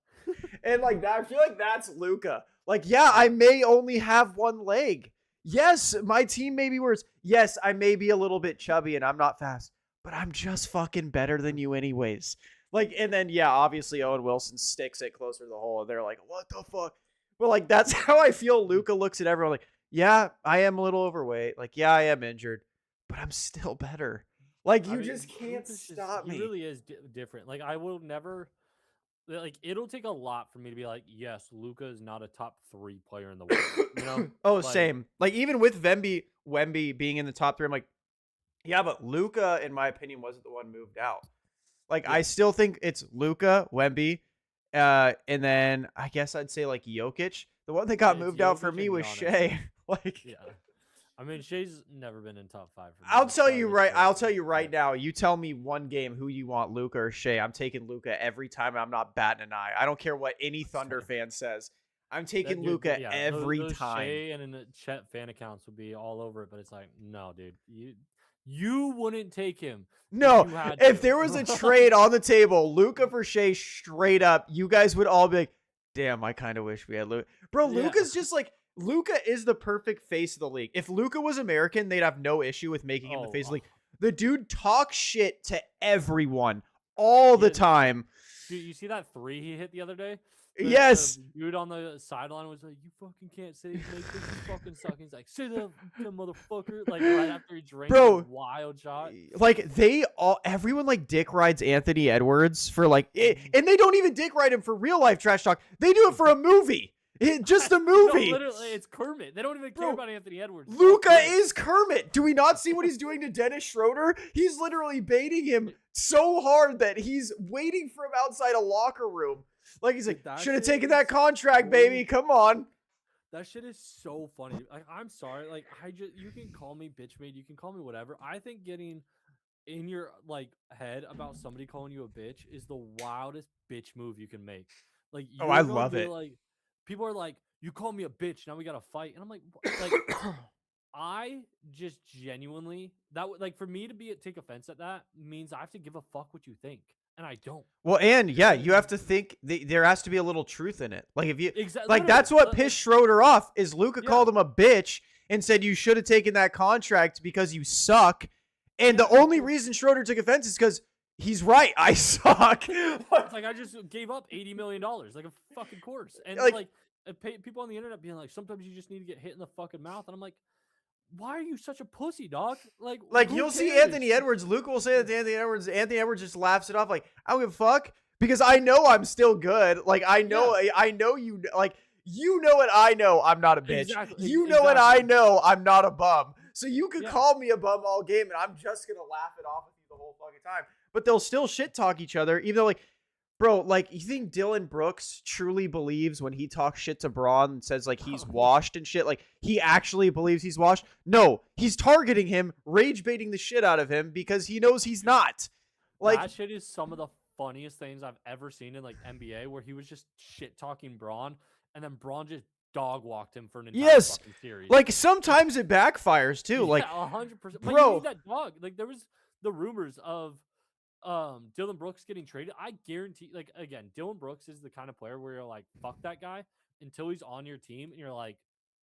And like that, I feel like that's Luka. Like, yeah, I may only have one leg. Yes, my team may be worse. Yes, I may be a little bit chubby and I'm not fast, but I'm just fucking better than you anyways. Like, and then yeah, obviously Owen Wilson sticks it closer to the hole, and they're like, what the fuck? But like that's how I feel Luka looks at everyone. Like, yeah, I am a little overweight. Like, yeah, I am injured, but I'm still better. Like, you I mean, just can't Luka's just- stop me. He really is different. Like I will never. Like it'll take a lot for me to be like, yes, Luka is not a top 3 player in the world. You know? Oh, Like, same. Like even with Wemby being in the top 3, I'm like, yeah, but Luka, in my opinion, wasn't the one moved out. Like I still think it's Luka, Wemby, and then I guess I'd say like Jokic. The one that got It's moved out for Jokic me and was Giannis. Shea. Like, Yeah. I mean, Shea's never been in top 5 for me. I'll tell Sorry you to right. say I'll it, tell you right but- now. You tell me one game who you want, Luka or Shea. I'm taking Luka every time. I'm not batting an eye. I don't care what any Thunder fan says. I'm that taking dude- Luka yeah, every those time. Shea and the Chet fan accounts would be all over it, but it's like, no, dude, you wouldn't take him. No, you had if to. there was a trade on the table, Luka for Shea, straight up, you guys would all be like, Damn, I kind of wish we had Luka. Bro, Yeah. Luka's just like Luka is the perfect face of the league. If Luka was American, they'd have no issue with making him the Oh, face of the league. The dude talks shit to everyone all the yeah. time. Dude, you see that three he hit the other day? Yes. The dude on the sideline was like, "You fucking can't say make this. You fucking suck." He's like, "Sit up, you motherfucker!" Like right after he drank Bro, a wild shot. like everyone like dick rides Anthony Edwards for like Mhm. and they don't even dick ride him for real life trash talk. They do it for a movie. Just a No, movie. literally, it's Kermit. They don't even care Bro, about Anthony Edwards. It's Luca Kermit. is Kermit. Do we not see what he's doing to Dennis Schroeder? He's literally baiting him so hard that he's waiting for him outside a locker room. Like he's like, That should have shit taken is that contract, baby. Come on. That shit is so funny. Like, I'm sorry. Like, you can call me bitch made. You can call me whatever. I think getting in your like head about somebody calling you a bitch is the wildest bitch move you can make. Like, Oh, you're I gonna love be it. like, people are like, you call me a bitch, now we gotta fight, and I'm like, like, I just genuinely like for me to take offense at that means I have to give a fuck what you think, and I don't. Well, and yeah, you have to think there has to be a little truth in it. Like if you Exactly. like that's what pissed Schroeder off is Luca Yeah. called him a bitch and said you should have taken that contract because you suck. And the only reason Schroeder took offense is because he's right. I suck. It's like I just gave up $80 million, like a fucking course, and Like- people on the internet being like, sometimes you just need to get hit in the fucking mouth, and I'm like, why are you such a pussy, dog? Like who you'll see cares? Anthony Edwards. Luca will say that to Anthony Edwards. Anthony Edwards just laughs it off. Like I don't give a fuck because I know I'm still good. Like I know you like you know what I know. I'm not a bitch. Exactly, You know what I exactly. know. I'm not a bum. So you could Yeah. call me a bum all game, and I'm just gonna laugh it off with you the whole fucking time. But they'll still shit talk each other, even though like. Bro, like, you think Dylan Brooks truly believes when he talks shit to Braun and says, like, he's washed and shit? Like, he actually believes he's washed? No, he's targeting him, rage baiting the shit out of him because he knows he's not. Like, That shit is some of the funniest things I've ever seen in like NBA, where he was just shit talking Braun, and then Braun just dog walked him for an entire Yes, fucking series. like, sometimes it backfires, too. Yeah, Like, 100%. But you bro. need that dog. Like there was the rumors of Dylan Brooks getting traded. I guarantee, like, again, Dylan Brooks is the kind of player where you're like, fuck that guy until he's on your team, and you're like,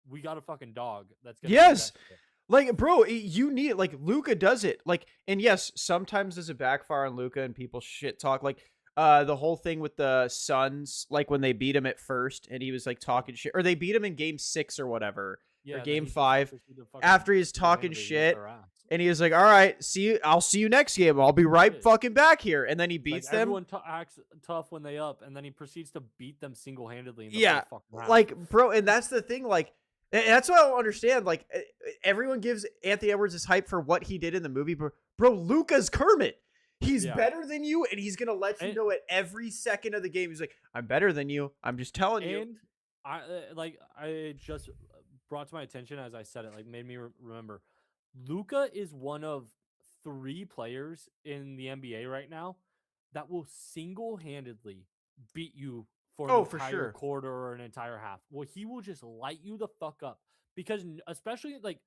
we got a fucking dog that's gonna do Yes. that shit. Like, bro, you need like Luca does it. Like, and yes, sometimes there's a backfire on Luca and people shit talk. Like, the whole thing with the Suns, like when they beat him at first and he was like talking shit, or they beat him in game 6 or whatever, Yeah, or then game he just 5. proceeded to fucking After he's talking single-handedly whip shit, their ass. and he was like, "All right, I'll see you next game. I'll be right Yeah. fucking back here." And then he Like, beats them. everyone acts tough when they up, and then he proceeds to beat them single-handedly in the Yeah, first fucking round. like, bro, and that's the thing. Like, and that's what I don't understand. Like, everyone gives Anthony Edwards his hype for what he did in the movie, but bro, Luca's Kermit. He's Yeah. better than you, and he's gonna let you And- know it every second of the game. He's like, "I'm better than you. I'm just telling you." And I just brought to my attention as I said it, like made me remember. Luca is one of 3 players in the NBA right now that will single-handedly beat you for an Oh, for entire sure. quarter or an entire half. Well, he will just light you the fuck up because especially like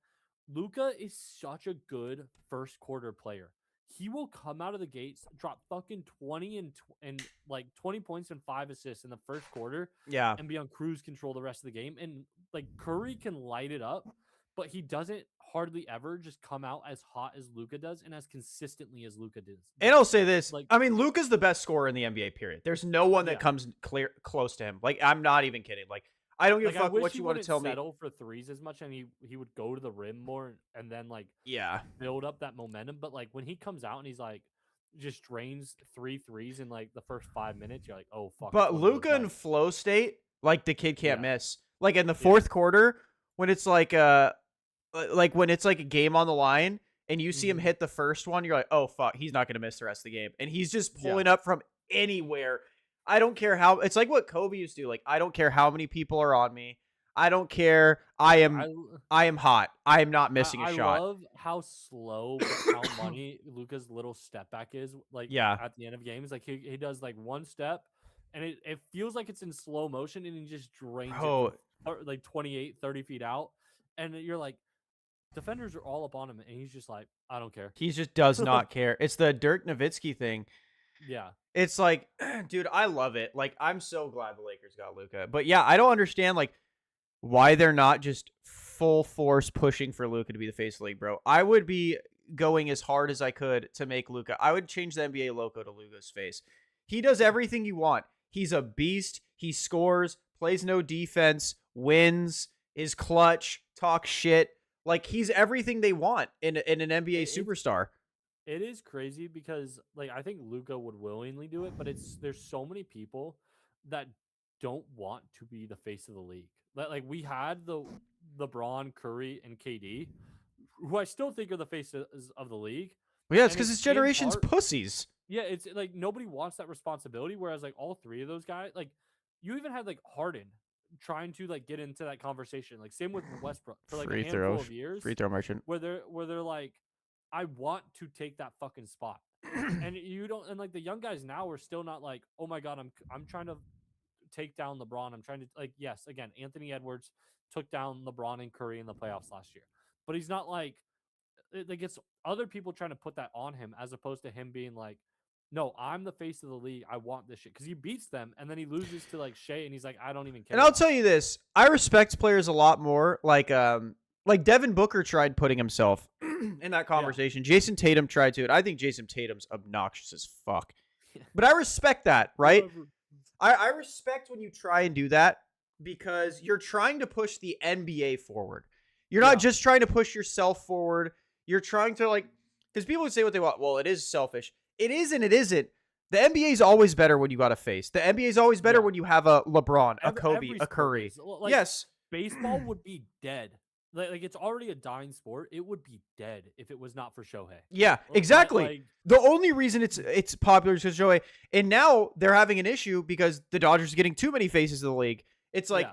Luca is such a good first quarter player. He will come out of the gates, drop fucking 20 and like 20 points and 5 assists in the first quarter, Yeah, and be on cruise control the rest of the game. And like Curry can light it up, but he doesn't hardly ever just come out as hot as Luca does and as consistently as Luca does. and I'll say this: Like- I mean, Luca's the best scorer in the NBA. Period. There's no one that Yeah. comes close to him. Like, I'm not even kidding. Like, I don't give Like a I fuck wish what he you want to wouldn't tell me. settle for threes as much, and he would go to the rim more and then like Yeah. build up that momentum. But like when he comes out and he's like just drains 3 threes in like the first 5 minutes, you're like, oh fuck. But it's one of those Luca in nights. flow state, like the kid can't Yeah. miss. Like in the fourth quarter, when it's like when it's like a game on the line and you see him Mhm. hit the first one, you're like, oh fuck, he's not gonna miss the rest of the game. And he's just Yeah. pulling up from anywhere. I don't care how it's like what Kobe used to do. Like, I don't care how many people are on me. I don't care. I am hot. I am not missing a I shot. love how slow but how money Luca's little step back is. Like Yeah. at the end of games, like he does like one step, and it feels like it's in slow motion, and he just drains Bro. it from, like 28, 30 feet out, and you're like, defenders are all up on him, and he's just like, I don't care. He just does not care. It's the Dirk Nowitzki thing. Yeah. It's like, dude, I love it. Like, I'm so glad the Lakers got Luca. But yeah, I don't understand like why they're not just full force pushing for Luca to be the face of the league, bro. I would be going as hard as I could to make Luca. I would change the NBA logo to Luca's face. He does everything you want. He's a beast. He scores, plays no defense, wins, is clutch, talks shit. Like he's everything they want in an NBA It's superstar. it is crazy because like I think Luca would willingly do it, but it's there's so many people that don't want to be the face of the league. Like we had the LeBron, Curry, and KD, who I still think are the faces of the league, Well, yeah, it's and because it's this in generation's part pussies. yeah, it's like nobody wants that responsibility. Whereas like all three of those guys, like you even had like Harden trying to like get into that conversation. Like same with Westbrook for like a Free throw, handful of years free throw merchant. where they're like, I want to take that fucking spot. And you don't and like the young guys now are still not like, oh my god, I'm trying to take down LeBron. I'm trying to like yes, again, Anthony Edwards took down LeBron and Curry in the playoffs last year. But he's not like it's other people trying to put that on him as opposed to him being like, no, I'm the face of the league. I want this shit because he beats them and then he loses to like Shea and he's like, I don't even care And I'll about tell you this: I respect players a lot more. Like Devin Booker tried putting himself in that it. Yeah, conversation. Jason Tatum tried to, and I think Jason Tatum's obnoxious as fuck. But I respect that, right? whoever. I respect when you try and do that because you're trying to push the NBA forward. You're not Yeah, just trying to push yourself forward. You're trying to like, because people would say what they want. Well, it is selfish. It is and it isn't. The NBA is always better when you got a face. The NBA is always better yeah. when you have a LeBron, a Kobe, Every a sport Curry. is like Yes. baseball would be dead. Like it's already a dying sport. It would be dead if it was not for Shohei. Yeah, Like exactly. like The only reason it's popular is because Shohei, and now they're having an issue because the Dodgers are getting too many faces of the league. It's like,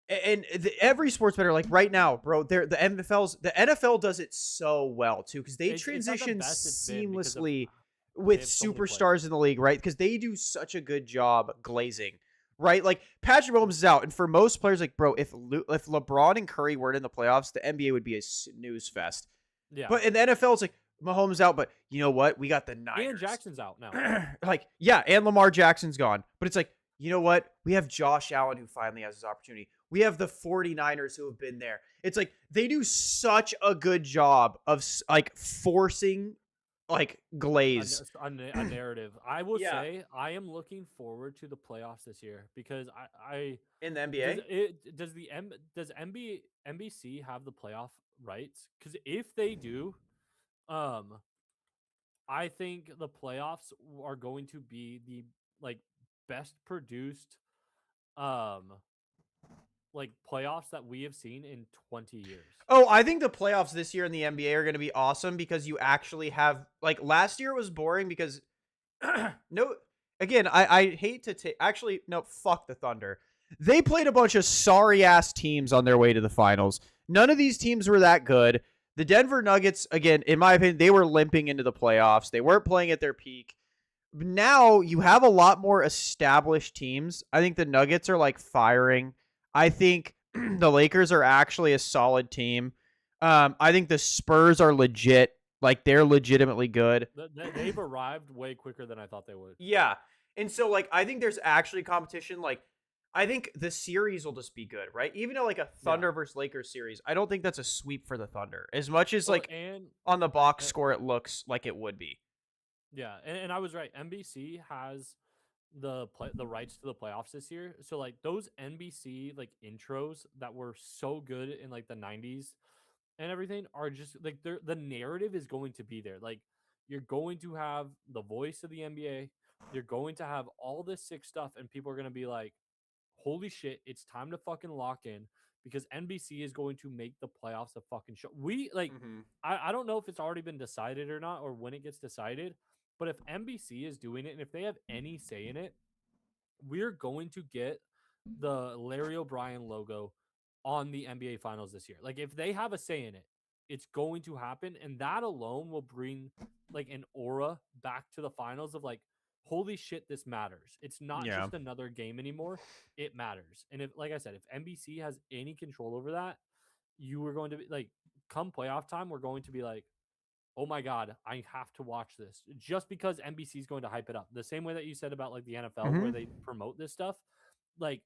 yeah. every sports better. Like right now, bro, the NFL does it so well too because they It's not the transition best it's been because of seamlessly they with have so many superstars players. in the league, right? Because they do such a good job glazing. Right, like Patrick Mahomes is out, and for most players, like bro, if LeBron and Curry weren't in the playoffs, the NBA would be a snooze fest. Yeah. But in the NFL, it's like Mahomes out, but you know what? We got the And Niners. Jackson's out now. Like, yeah, and Lamar Jackson's gone. But it's like, you know what? We have Josh Allen who finally has his opportunity. We have the 49ers who have been there. It's like they do such a good job of like forcing like glaze. A narrative. I will Yeah. say I am looking forward to the playoffs this year because I In the does NBA. it does the M does MB NBC have the playoff rights? Because if they do, um, I think the playoffs are going to be the like best produced um like playoffs that we have seen in 20 years. Oh, I think the playoffs this year in the NBA are going to be awesome because you actually have like last year was boring because no, again, I hate to take. Actually, no, fuck the Thunder. They played a bunch of sorry ass teams on their way to the finals. None of these teams were that good. The Denver Nuggets, again, in my opinion, they were limping into the playoffs. They weren't playing at their peak. Now you have a lot more established teams. I think the Nuggets are like firing. I think the Lakers are actually a solid team. I think the Spurs are legit. Like they're legitimately good. They've arrived way quicker than I thought they would. Yeah. And so like I think there's actually competition. Like I think the series will just be good, right? Even though like a Yeah. Thunder versus Lakers series, I don't think that's a sweep for the Thunder. As much as Well, like on the box and score it looks like it would be. yeah, and I was right. NBC has the rights to the playoffs this year. So like those NBC like intros that were so good in like the 90s and everything are just like the narrative is going to be there. Like you're going to have the voice of the NBA. You're going to have all this sick stuff and people are going to be like, "Holy shit, it's time to fucking lock in." Because NBC is going to make the playoffs a fucking show. We like Mm-hmm. I don't know if it's already been decided or not, or when it gets decided. But if NBC is doing it, and if they have any say in it, we're going to get the Larry O'Brien logo on the NBA Finals this year. Like if they have a say in it, it's going to happen, and that alone will bring like an aura back to the finals of like, holy shit, this matters. It's not Yeah. just another game anymore. It matters. And if, like I said, if NBC has any control over that, you are going to be like, come playoff time, we're going to be like, oh my god, I have to watch this just because NBC is going to hype it up. The same way that you said about like the NFL where Hmm. they promote this stuff. Like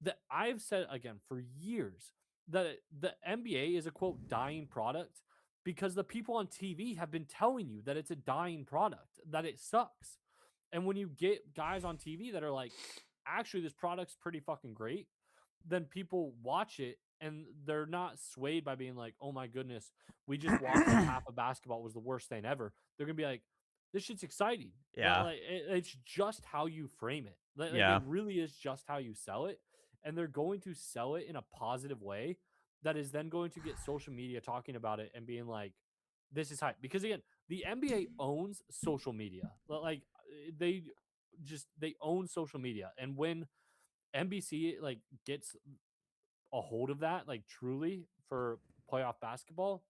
that I've said again for years that the NBA is a quote dying product because the people on TV have been telling you that it's a dying product, that it sucks. And when you get guys on TV that are like, actually, this product's pretty fucking great, then people watch it and they're not swayed by being like, oh my goodness, we just watched like half of basketball was the worst thing ever. They're gonna be like, this shit's exciting. Yeah. It's just how you frame it. Like Yeah. it really is just how you sell it, and they're going to sell it in a positive way that is then going to get social media talking about it and being like, this is hype. Because again, the NBA owns social media. Like they they own social media, and when NBC like gets a hold of that, like truly for playoff basketball,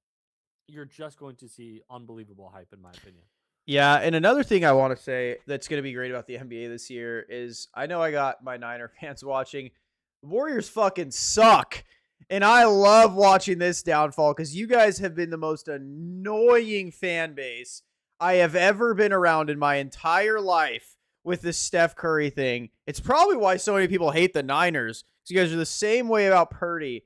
you're just going to see unbelievable hype, in my opinion. Yeah, and another thing I want to say that's going to be great about the NBA this year is I know I got my Niner fans watching. The Warriors fucking suck. And I love watching this downfall because you guys have been the most annoying fan base I have ever been around in my entire life with this Steph Curry thing. It's probably why so many people hate the Niners because you guys are the same way about Purdy.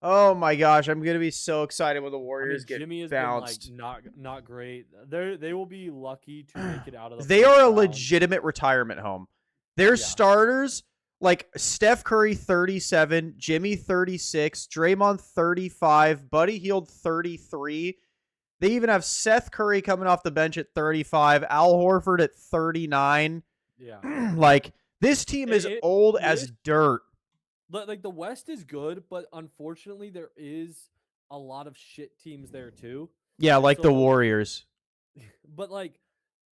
Oh my gosh, I'm gonna be so excited when the I Warriors mean, get Jimmy has been like bounced. not great. They will be lucky to make it out of the They first are a round. legitimate retirement home. Their Yeah. starters, like Steph Curry 37, Jimmy 36, Draymond 35, Buddy Hield 33. They even have Seth Curry coming off the bench at 35, Al Horford at 39. Yeah. Like this team is It old it as is dirt. like the West is good, but unfortunately there is a lot of shit teams there too. Yeah, And like the so Warriors. but like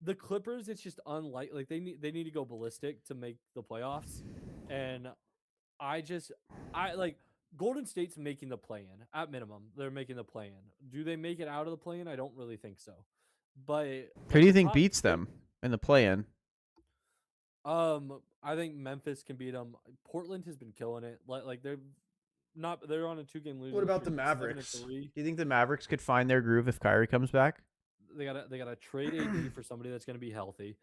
the Clippers, it's just unlike like they need to go ballistic to make the playoffs. And I just I like Golden State's making the play in at minimum. They're making the play in. Do they make it out of the play in? I don't really think so. But Who like do you the think top beats six, them in the play-in? I think Memphis can beat them. Portland has been killing it. Like they're on a 2-game What losing about the streak. It's 7 and Mavericks? 3. Do you think the Mavericks could find their groove if Kyrie comes back? They gotta trade AD for somebody that's gonna be healthy.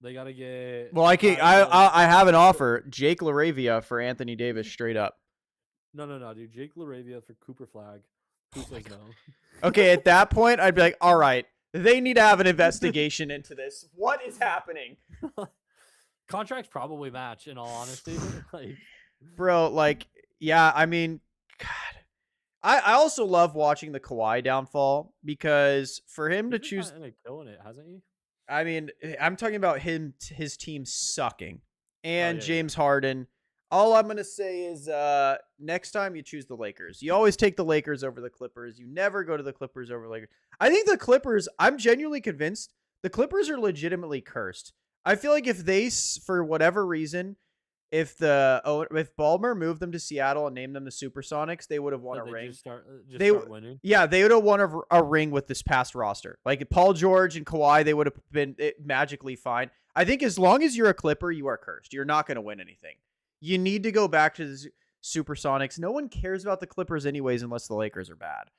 They gotta get Well, I can, Kyrie to I have an offer. Jake LaRavia for Anthony Davis straight up. no, dude. Jake LaRavia for Cooper Flag. Who says no? Okay, at that point, I'd be like, all right, they need to have an investigation into this. What is happening? Contracts probably match, in all honesty. Like, Bro, like, yeah, I mean, God. I also love watching the Kawhi downfall because for him to he's been choose, kind of killing it, hasn't he? I mean, I'm talking about his team sucking Oh and yeah, yeah. James Harden. All I'm gonna say is, next time you choose the Lakers, you always take the Lakers over the Clippers. You never go to the Clippers over Lakers. I think the Clippers. I'm genuinely convinced the Clippers are legitimately cursed. I feel like if they, for whatever reason, if Ballmer moved them to Seattle and named them the Supersonics, they would have won That a they ring. just They start winning. Yeah, they would have won a ring with this past roster. Like Paul George and Kawhi, they would have been magically fine. I think as long as you're a Clipper, you are cursed. You're not going to win anything. You need to go back to the Supersonics. No one cares about the Clippers anyways unless the Lakers are bad.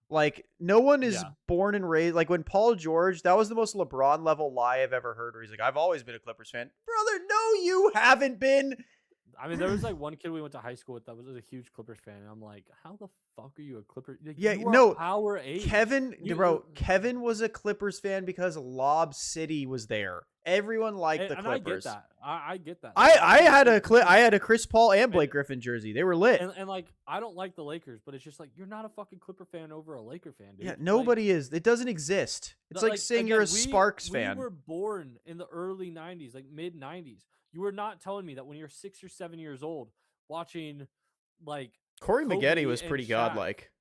Like no one is Yeah. born and raised. Like when Paul George, that was the most LeBron level lie I've ever heard where he's like, I've always been a Clippers fan. Brother, no, you haven't been. I mean, there was like one kid we went to high school with that was a huge Clippers fan, and I'm like, how the fuck are you a Clippers? Like, Yeah, you are no, Power 8. Kevin, You- bro, Kevin was a Clippers fan because Lob City was there. Everyone liked the and I get Clippers. that. I get that. I had a Clip. I had a Chris Paul and Blake Griffin jersey. They were lit. And like, I don't like the Lakers, but it's just like you're not a fucking Clipper fan over a Laker fan, dude. Yeah, Like, nobody is. It doesn't exist. It's like saying you're a again, Sparks fan. We were born in the early 90s, like mid 90s. You were not telling me that when you're 6 or 7 years old watching like Corey Kobe Maggette was and pretty Shaq. godlike.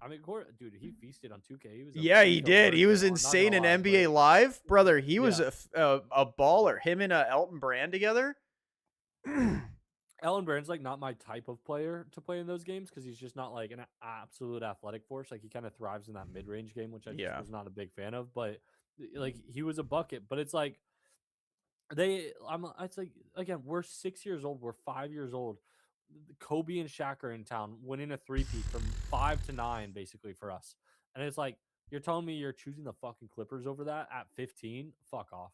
I mean, dude, he feasted on 2K. He was Yeah, he a did. bird He was man, not insane in gonna lie, NBA but- Live, brother. He was Yeah. a baller. Him and Elton Brand together. Ellen Brand's like not my type of player to play in those games because he's just not like an absolute athletic force. Like he kind of thrives in that mid range game, which I just Yeah. was not a big fan of. But like he was a bucket. But it's like it's like again, we're 6 years old, we're 5 years old. Kobe and Shaq are in town winning a three-peat from 5 to 9 basically for us. And it's like You're telling me you're choosing the fucking Clippers over that at 15? Fuck off.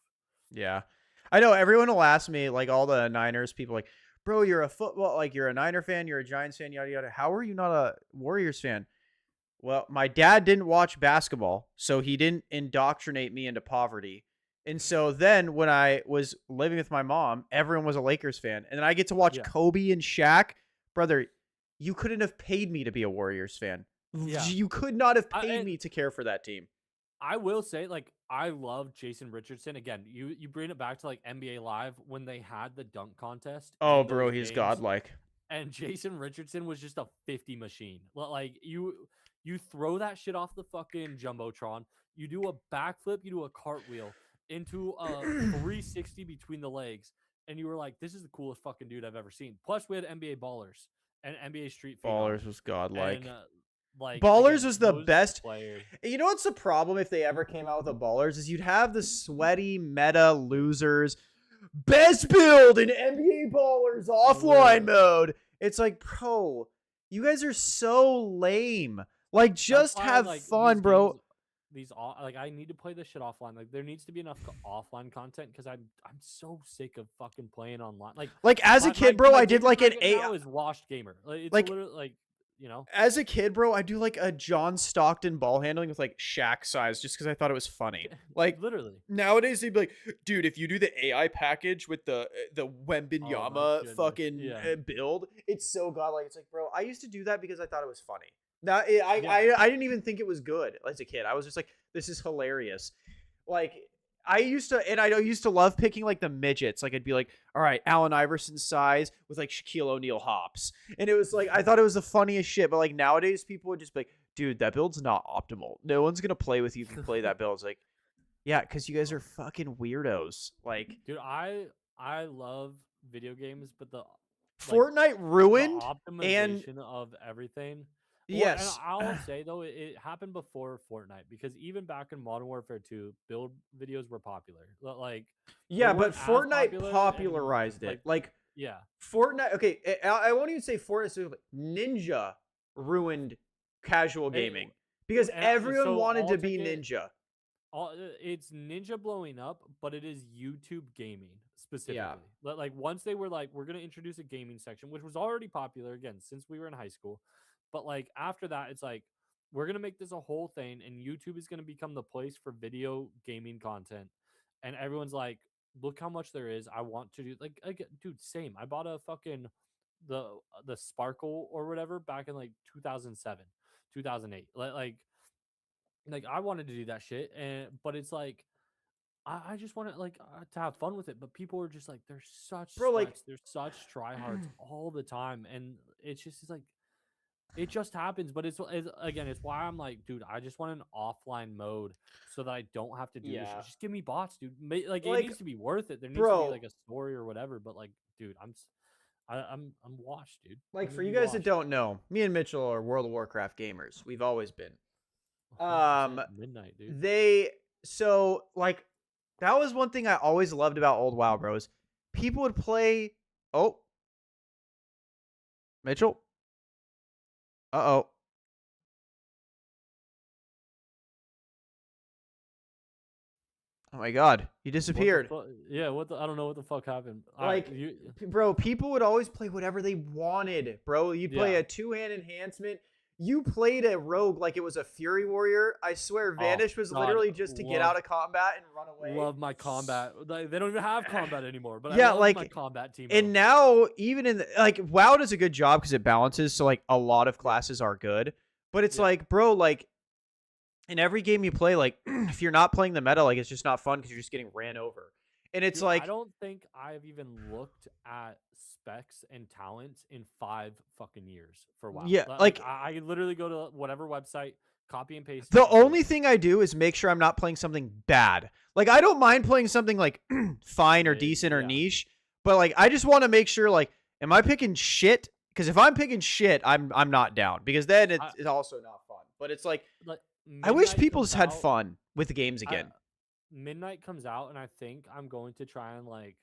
Yeah. I know everyone will ask me, like all the Niners people, like, bro, you're a football, like you're a Niner fan, you're a Giants fan, yada yada. How are you not a Warriors fan? Well, my dad didn't watch basketball, so he didn't indoctrinate me into poverty. And so then when I was living with my mom, everyone was a Lakers fan. And then I get to watch Yeah. Kobe and Shaq. Brother, you couldn't have paid me to be a Warriors fan. Yeah. You could not have I- paid and- me to care for that team. I will say, like, I love Jason Richardson. Again, you bring it back to like NBA Live when they had the dunk contest. Oh, in bro, those he's games, godlike. and Jason Richardson was just a 50 machine. Like you throw that shit off the fucking jumbotron, you do a backflip, you do a cartwheel into a 360 between the legs, and you were like, "This is the coolest fucking dude I've ever seen." Plus, we had NBA Ballers and NBA Street Phenom, Ballers was godlike. and like Ballers again, was the those best. players. You know what's the problem if they ever came out with a Ballers is you'd have the sweaty meta losers, best build in NBA Ballers offline mode. It's like, bro, you guys are so lame. Like, just That's why, have like, fun, these bro. games- like I need to play this shit offline. Like there needs to be enough offline content because I'm so sick of fucking playing online. Like, as a kid, bro, I did like an eight. A. Now is washed gamer. Like it's Like- literally like you know. As a kid, bro, I do like a John Stockton ball handling with like Shaq size just because I thought it was funny. Like, literally. nowadays they'd be like, dude, if you do the AI package with the Wembenyama goodness, fucking yeah. build, it's so godlike. It's like, bro, I used to do that because I thought it was funny. Now, Yeah. I didn't even think it was good as a kid. I was just like, this is hilarious. Like, I used to love picking like the midgets. Like, I'd be like, all right, Allen Iverson size with like Shaquille O'Neal hops, and it was like I thought it was the funniest shit. But like nowadays, people would just be like, dude, that build's not optimal. No one's gonna play with you if you play that build. It's like, yeah, because you guys are fucking weirdos. Like, Dude, I love video games, but the Fortnite the ruined. optimization of everything. Yes. And I'll say though, it happened before Fortnite because even back in Modern Warfare 2, build videos were popular. Like Yeah, they but weren't as Fortnite popular, and, popularized it. Like yeah, Fortnite. Okay, I won't even say Fortnite. Specifically. Ninja ruined casual gaming because and everyone so wanted to all be to get- Ninja. it's Ninja blowing up, but it is YouTube gaming specifically. Like once they were like, we're gonna introduce a gaming section, which was already popular again since we were in high school. But like after that, it's like we're gonna make this a whole thing, and YouTube is gonna become the place for video gaming content. And everyone's like, look how much there is. I want to do like dude, same. I bought a fucking the Sparkle or whatever back in like 2007, 2008. Like I wanted to do that shit, and but it's like I just want to have fun with it. But people are just like they're such Bro, like- sweats, they're such tryhards all the time, and it's like it just happens. But it's again, it's why I'm like, dude, I just want an offline mode so that I don't have to do this. Yeah. Shit. Just give me bots, dude. Like it Like, needs to be worth it. There needs to bro. be like a story or whatever. But like, dude, I'm washed, dude. Like I'm for gonna you be guys that washed. don't know, me and Mitchell are World of Warcraft gamers. We've always been. 100% midnight, dude. Like that was one thing I always loved about old WoW, bros. People would play. Oh, Mitchell. Uh-oh. Oh my God, he What the disappeared. yeah, I don't know what the fuck happened. Like, bro, people would always play whatever they wanted, bro. You'd play Yeah. a two-hand enhancement. You played a rogue like it was a Fury Warrior. I swear, Vanish was God, literally just to get love- out of combat and run away. love my combat. Like, they don't even have combat anymore. But Yeah, I love like, my combat team. And now, even in like WoW does a good job because it balances, so like a lot of classes are good. But it's Yeah. like, bro, like in every game you play, like if you're not playing the meta, like it's just not fun because you're just getting ran over. And it's like, I don't think I've even looked at specs and talents in 5 fucking years for WoW. Yeah, like- I literally go to whatever website, copy and paste. the and do only it. thing I do is make sure I'm not playing something bad. Like I don't mind playing something like fine or Yeah, decent or yeah. niche, but like I just want to make sure, like, am I picking shit? Because if I'm picking shit, I'm not down because then it's also not fun. But it's like Like, I wish Midnight people comes just had out- fun with the games I- again. Midnight comes out, and I think I'm going to try and like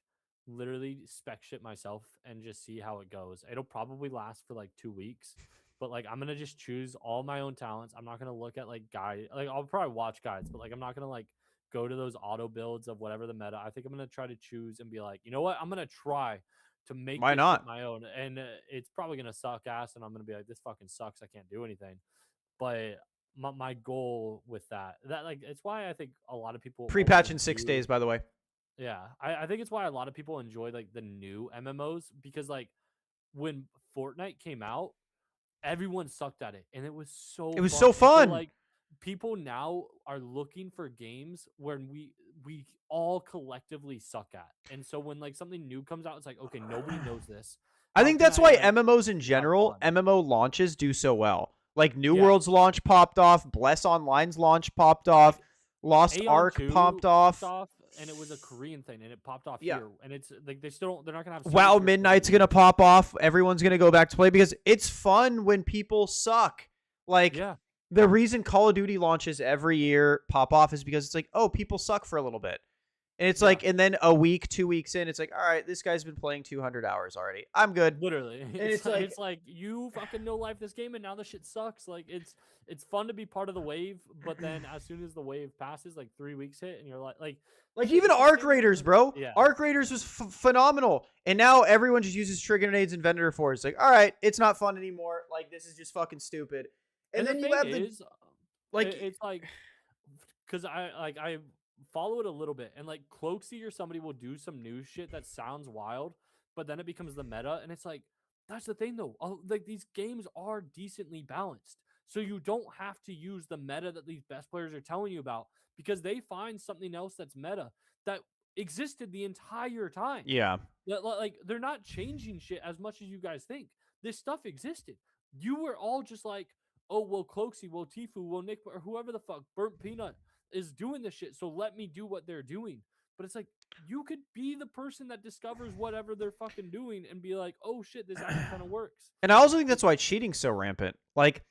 literally spec shit myself and just see how it goes. It'll probably last for like 2 weeks, but like I'm gonna just choose all my own talents. I'm not gonna look at like guide, like I'll probably watch guides, but like I'm not gonna like go to those auto builds of whatever the meta. I think I'm gonna try to choose and be like, you know what, I'm gonna try to make Why this shit not? my own, and it's probably gonna suck ass, and I'm gonna be like, this fucking sucks. I can't do anything. But my goal with that like it's why I think a lot of people Pre-patch also in 6 days, do. by the way. Yeah, I think it's why a lot of people enjoy like the new MMOs because like when Fortnite came out, everyone sucked at it and it was It so was fun. so And so fun. like people now are looking for games where we all collectively suck at. And so when like something new comes out, it's like, okay, nobody knows this. I How think can that's I why like MMOs in have general, fun? MMO launches do so well. Like New Yeah. World's launch popped off, Bless Online's launch popped off, Lost Aeon Ark 2 popped popped off. off and it was a Korean thing and it popped off Yeah. here. And it's like they still don't, they're not gonna have servers WoW here for Midnight's another gonna year. pop off. Everyone's gonna go back to play because it's fun when people suck. Like Yeah. the reason Call of Duty launches every year pop off is because it's like, oh, people suck for a little bit. And it's Yeah. like, and then a week, 2 weeks in, it's like, all right, this guy's been playing 200 hours already. I'm good. Literally. And It's like you fucking no life this game and now the shit sucks. Like it's fun to be part of the wave, but then as soon as the wave passes, like 3 weeks hit and you're like even it's the Arc same Raiders, thing- bro. Yeah. Arc Raiders was phenomenal. And now everyone just uses Trigger Grenades and Vendor 4. It's like, all right, it's not fun anymore. Like, this is just fucking stupid. And then the you have thing the, is, like, it's like because I follow it a little bit and like Cloaksy or somebody will do some new shit that sounds wild, but then it becomes the meta and it's like that's the thing though. Like these games are decently balanced. So you don't have to use the meta that these best players are telling you about because they find something else that's meta that existed the entire time. yeah. Like they're not changing shit as much as you guys think. This stuff existed. You were all just like, oh well, Cloaksy, well Tifu, well Nick, or whoever the fuck, Burnt Peanut is doing this shit. So let me do what they're doing. But it's like you could be the person that discovers whatever they're fucking doing and be like, oh shit, this actually kind of works. And I also think that's why cheating's so rampant. Like,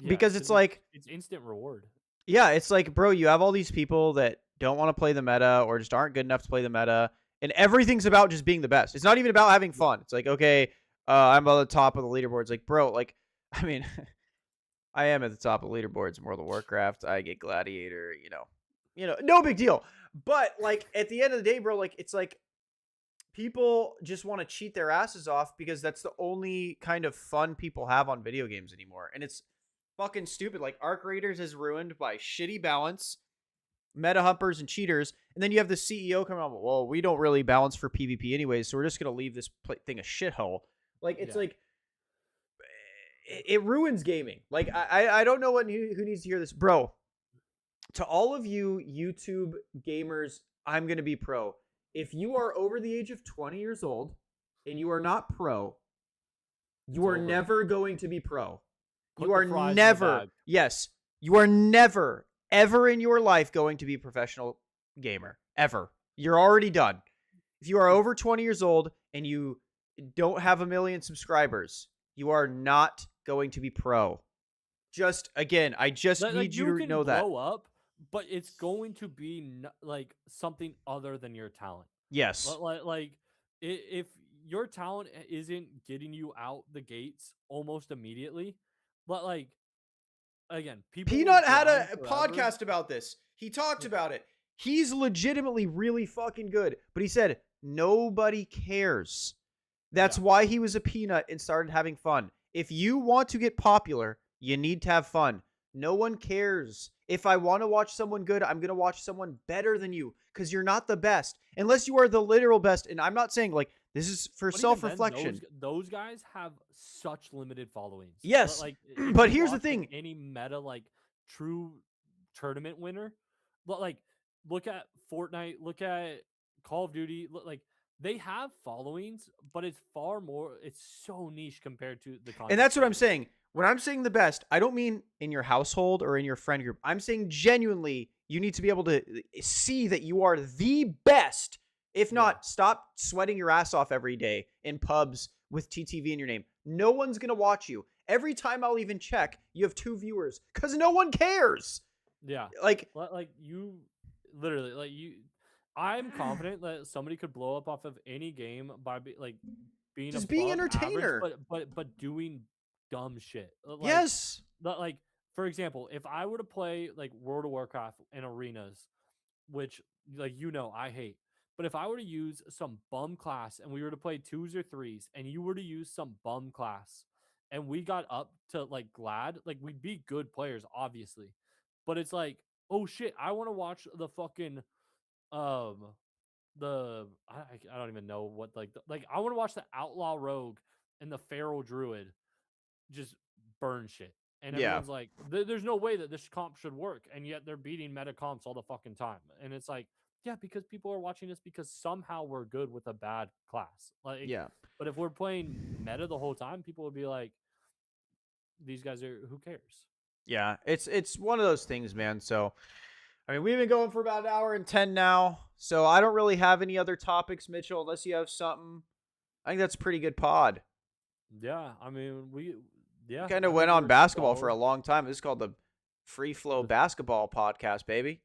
Yeah, because it's like, it's instant reward. yeah, it's like, bro, you have all these people that don't want to play the meta or just aren't good enough to play the meta. And everything's about just being the best. It's not even about having fun. It's like, okay, I'm on the top of the leaderboard. It's like, bro, like, I mean, I am at the top of the leaderboards in World of Warcraft. I get Gladiator, no big deal. But like at the end of the day, bro, like it's like people just want to cheat their asses off because that's the only kind of fun people have on video games anymore. And it's fucking stupid. Like Arc Raiders is ruined by shitty balance, meta humpers and cheaters. And then you have the CEO coming on, well, we don't really balance for PvP anyways, so we're just going to leave this thing a shithole. Like, it's like, it ruins gaming. Like, I don't know who needs to hear this. Bro, to all of you YouTube gamers, I'm going to be pro. If you are over the age of 20 years old and you are not pro, you are never going to be pro. You are never, yes, you are never, ever in your life going to be a professional gamer. Ever. You're already done. If you are over 20 years old and you don't have 1 million subscribers, you are not going to be pro. Just, again, I just need you to know that. You can blow up, but it's going to be like something other than your talent. Yes. Like if your talent isn't getting you out the gates almost immediately, but like again, people Peanut had a podcast about this. He talked about it. He's legitimately really fucking good, but he said nobody cares. That's why he was a Peanut and started having fun. If you want to get popular, you need to have fun. No one cares. If I want to watch someone good, I'm going to watch someone better than you because you're not the best. Unless you are the literal best. And I'm not saying like this is for self-reflection. Those guys have such limited followings. Yes. But here's the thing. Any meta like true tournament winner, like look at Fortnite, look at Call of Duty, like they have followings, but it's far more, it's so niche compared to the content. And that's what I'm saying. When I'm saying the best, I don't mean in your household or in your friend group. I'm saying genuinely, you need to be able to see that you are the best. If not, stop sweating your ass off every day in pubs with TTV in your name. No one's going to watch you. Every time I'll even check, you have 2 viewers because no one cares. Yeah. Like you literally, like you, I'm confident that somebody could blow up off of any game by being just being entertainer, average, but doing dumb shit. Yes. Like for example, if I were to play like World of Warcraft in arenas, which like I hate. But if I were to use some bum class and we were to play twos or threes, and you were to use some bum class, and we got up to like Glad, like we'd be good players, obviously. But it's like, oh shit, I want to watch the fucking um I don't even know what like I want to watch the Outlaw Rogue and the Feral Druid just burn shit. And Yeah. everyone's like, there's no way that this comp should work. And yet they're beating meta comps all the fucking time. And it's like, yeah, because people are watching us because somehow we're good with a bad class. Like, Yeah. but if we're playing meta the whole time, people would be like, these guys are, who cares? Yeah. It's one of those things, man. So, I mean, we've been going for about an hour and 10 now. So I don't really have any other topics, Mitchell, unless you have something. I think that's a pretty good pod. Yeah. I mean, yeah. Kind I of think went on we're basketball for a solid. long time. This is called the Free Flow Basketball Podcast, baby.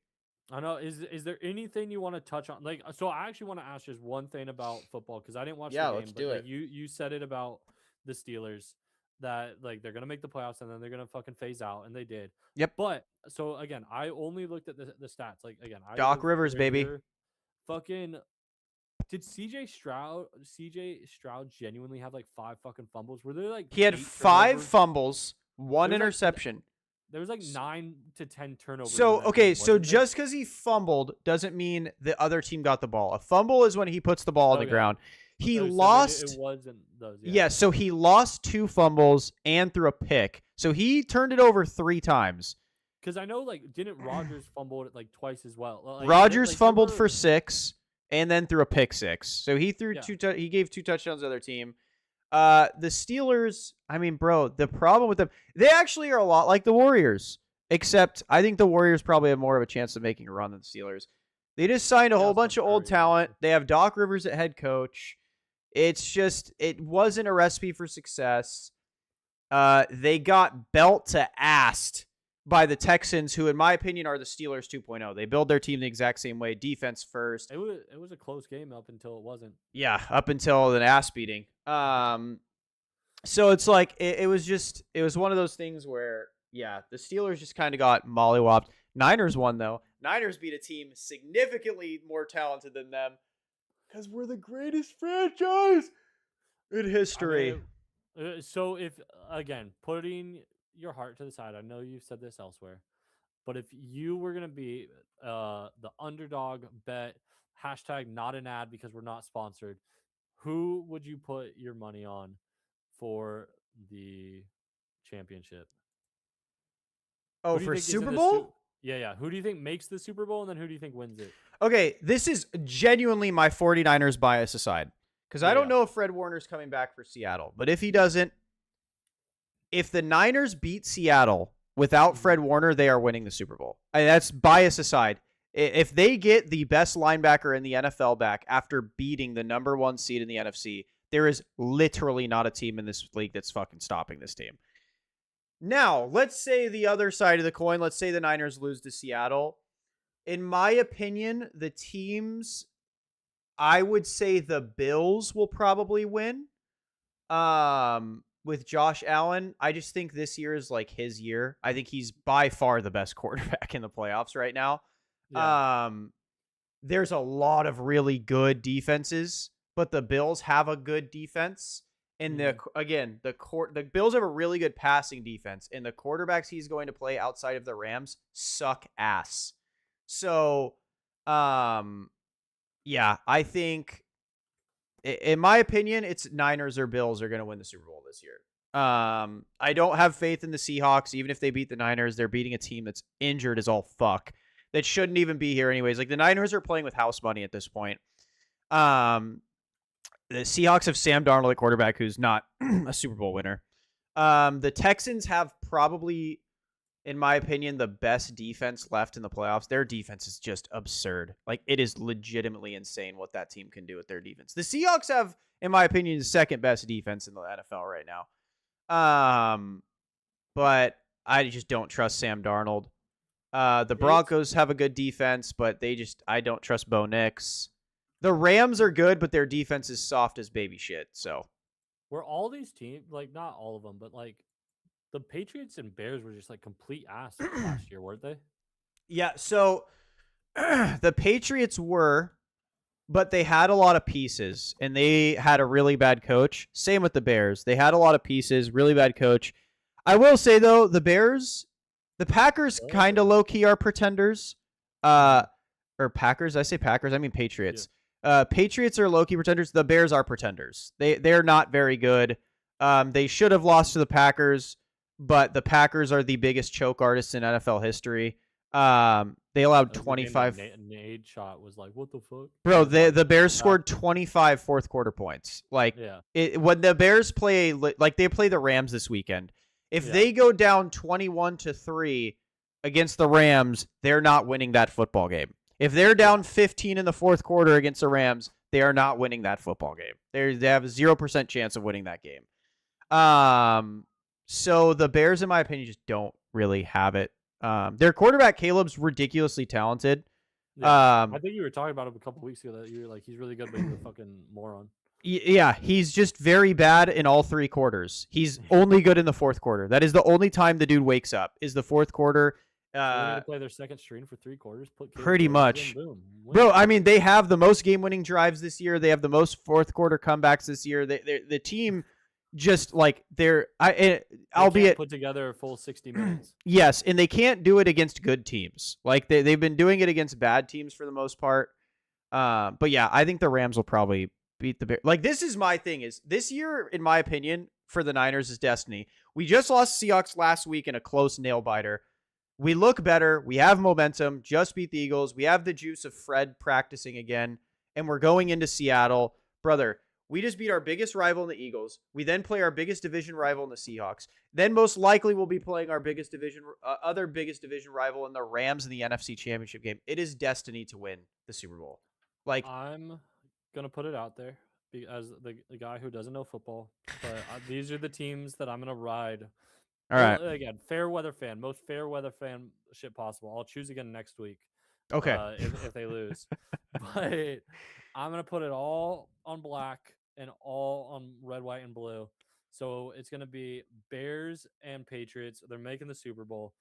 I know. Is there anything you want to touch on? Like, so I actually want to ask just one thing about football because I didn't watch Yeah, the game, let's but do like it. you said it about the Steelers that like they're gonna make the playoffs and then they're gonna fucking phase out, and they did. Yep. But so again, I only looked at the stats. Like again, I Doc live Rivers, right baby. here. Fucking did CJ Stroud genuinely have like 5 fucking fumbles? Were there like He had 8 5 turnovers? fumbles, 1 There was, like, interception. There was like 9 to 10 turnovers. So, in that okay, game, so wasn't there? just because he fumbled doesn't mean the other team got the ball. A fumble is when he puts the ball on the Okay. ground. He Oh, so lost. it wasn't those. Yeah, so he lost 2 fumbles and threw a pick. So he turned it over 3 times. Because I know, like, didn't Rogers fumble it like twice as well? Like, Rogers like, fumbled were, for 6 and then threw a pick 6. So he threw Yeah. he gave 2 touchdowns to the other team. The Steelers, I mean, bro, the problem with them, they actually are a lot like the Warriors, except I think the Warriors probably have more of a chance of making a run than the Steelers. They just signed a Yeah, whole so bunch of old sure, yeah. talent. They have Doc Rivers at head coach. It's just, it wasn't a recipe for success. They got belt to assed by the Texans, who, in my opinion, are the Steelers 2.0. They build their team the exact same way, defense first. It was a close game up until it wasn't. Yeah, up until an ass beating. So it's like it was one of those things where, yeah, the Steelers just kind of got mollywopped. Niners won though. Niners beat a team significantly more talented than them because we're the greatest franchise in history. I mean, so if again putting your heart to the side, I know you've said this elsewhere, but if you were gonna be the underdog bet hashtag not an ad because we're not sponsored, who would you put your money on for the championship? Oh, Who do you for think is in Super the Bowl? Yeah. Who do you think makes the Super Bowl, and then who do you think wins it? Okay, this is genuinely my 49ers bias aside. Because I don't Yeah. know if Fred Warner's coming back for Seattle. But if he doesn't, if the Niners beat Seattle without Fred Warner, they are winning the Super Bowl. I mean, that's bias aside. If they get the best linebacker in the NFL back after beating the number 1 seed in the NFC, there is literally not a team in this league that's fucking stopping this team. Now, let's say the other side of the coin. Let's say the Niners lose to Seattle. In my opinion, the teams, I would say the Bills will probably win. With Josh Allen, I just think this year is like his year. I think he's by far the best quarterback in the playoffs right now. Yeah. There's a lot of really good defenses, but the Bills have a good defense. And the Bills have a really good passing defense, and the quarterbacks he's going to play outside of the Rams suck ass. So, yeah, I think, in my opinion, it's Niners or Bills are going to win the Super Bowl this year. I don't have faith in the Seahawks. Even if they beat the Niners, they're beating a team that's injured as all fuck. That shouldn't even be here anyways. Like, the Niners are playing with house money at this point. The Seahawks have Sam Darnold at quarterback, who's not a Super Bowl winner. The Texans have probably, in my opinion, the best defense left in the playoffs. Their defense is just absurd. Like, it is legitimately insane what that team can do with their defense. The Seahawks have, in my opinion, the second best defense in the NFL right now. But I just don't trust Sam Darnold. The Broncos have a good defense, but I don't trust Bo Nix. The Rams are good, but their defense is soft as baby shit. So Were all these teams, like, not all of them, but like The Patriots and Bears were just like complete ass last year, weren't they? Yeah, so the Patriots were, but they had a lot of pieces and they had a really bad coach. Same with the Bears. They had a lot of pieces, really bad coach. I will say though, the Packers kind of low key are pretenders. Or Packers, I say Packers, I mean Patriots. Patriots are low key pretenders. The Bears are pretenders. They're not very good. They should have lost to the Packers, but the Packers are the biggest choke artists in NFL history. They allowed 25. Nade shot was like, what the fuck, bro? The Bears scored 25 fourth quarter points. Like, when the Bears play, like they play the Rams this weekend. If they go down 21-3 against the Rams, they're not winning that football game. If they're down 15 in the fourth quarter against the Rams, they are not winning that football game. They have a 0% chance of winning that game. So the Bears, in my opinion, just don't really have it. Their quarterback Caleb's ridiculously talented. I think you were talking about him a couple weeks ago that you were like, he's really good, but he's a fucking moron. Yeah, he's just very bad in all three quarters. He's only good in the fourth quarter. That is the only time the dude wakes up, is the fourth quarter. So they need to play their second string for 3 quarters. Pretty much. Boom, bro, I mean, they have the most game-winning drives this year. They have the most fourth quarter comebacks this year. The team just like albeit put together a full 60 minutes. Yes, and they can't do it against good teams. Like they've been doing it against bad teams for the most part. But yeah, I think the Rams will probably beat the Bears. Like, this is my thing, is this year, in my opinion, for the Niners is destiny. We just lost Seahawks last week in a close nail biter. We look better. We have momentum. Just beat the Eagles. We have the juice of Fred practicing again, and we're going into Seattle. Brother, we just beat our biggest rival in the Eagles. We then play our biggest division rival in the Seahawks. Then most likely we'll be playing our biggest division rival in the Rams in the NFC Championship game. It is destiny to win the Super Bowl. Like, I'm gonna put it out there as the guy who doesn't know football, but these are the teams that I'm gonna ride. All right. Again, fair weather fan, most fair weather fan shit possible. I'll choose again next week. Okay. If they lose, but I'm gonna put it all on black and all on red, white, and blue. So it's gonna be Bears and Patriots. They're making the Super Bowl.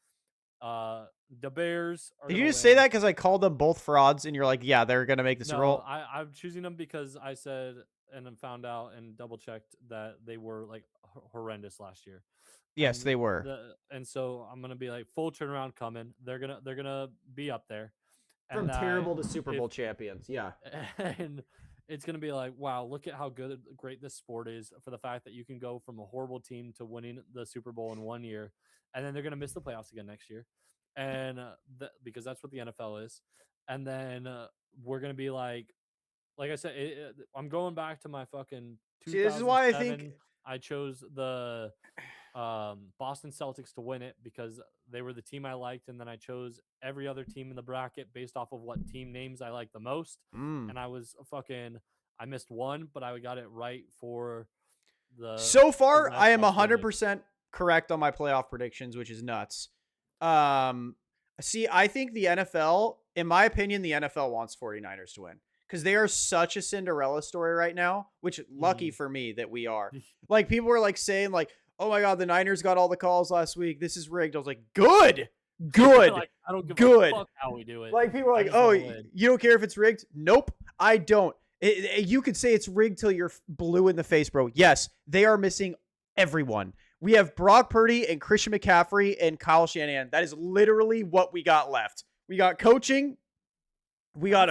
The Bears are. Did you just say that because I called them both frauds, and you're like, yeah, they're gonna make the Super Bowl? I'm choosing them because I said and then found out and double checked that they were like horrendous last year. Yes, they were. And so I'm gonna be like, full turnaround coming. They're gonna be up there. From terrible to Super Bowl champions, yeah. And it's gonna be like, wow, look at how great this sport is, for the fact that you can go from a horrible team to winning the Super Bowl in 1 year, and then they're gonna miss the playoffs again next year, and because that's what the NFL is. And then we're gonna be like I said, I'm going back to my fucking 2007. See, this is why I think I chose the Boston Celtics to win it, because they were the team I liked, and then I chose every other team in the bracket based off of what team names I like the most. And I missed one, but I got it right for the. So far, I am 100% correct on my playoff predictions, which is nuts. See, I think the NFL, in my opinion, the NFL wants 49ers to win, because they are such a Cinderella story right now, which lucky for me that we are. Like, people were like saying like, oh my God, the Niners got all the calls last week. This is rigged. I was like, good. Like, I don't give a fuck how we do it. Like, people are like, oh, you don't care if it's rigged? Nope, I don't. You could say it's rigged till you're blue in the face, bro. Yes, they are missing everyone. We have Brock Purdy and Christian McCaffrey and Kyle Shanahan. That is literally what we got left. We got coaching. We got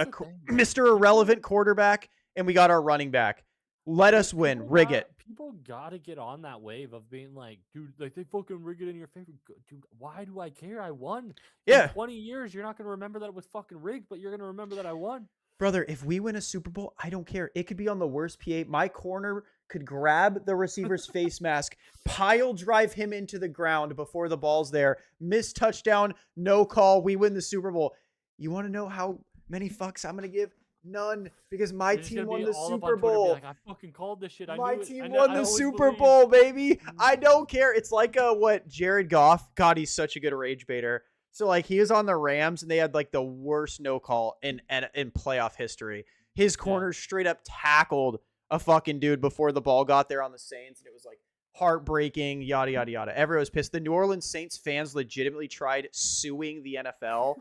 Mr. Irrelevant quarterback, and we got our running back. Let us win. Rig it. People got to get on that wave of being like, dude, like, they fucking rig it in your favor. Dude, why do I care? I won. Yeah. In 20 years, you're not going to remember that it was fucking rigged, but you're going to remember that I won. Brother, if we win a Super Bowl, I don't care. It could be on the worst PA. My corner could grab the receiver's face mask, pile drive him into the ground before the ball's there, miss touchdown, no call. We win the Super Bowl. You want to know how many fucks I'm going to give? None, because my team won the Super Bowl. Like, I fucking called this shit. My team won the Super Bowl, baby. I don't care. It's like what Jared Goff. God, he's such a good rage baiter. So like, he was on the Rams, and they had like the worst no call in playoff history. His corner straight up tackled a fucking dude before the ball got there on the Saints, and it was like, heartbreaking, yada yada yada. Everyone was pissed. The New Orleans Saints fans legitimately tried suing the NFL.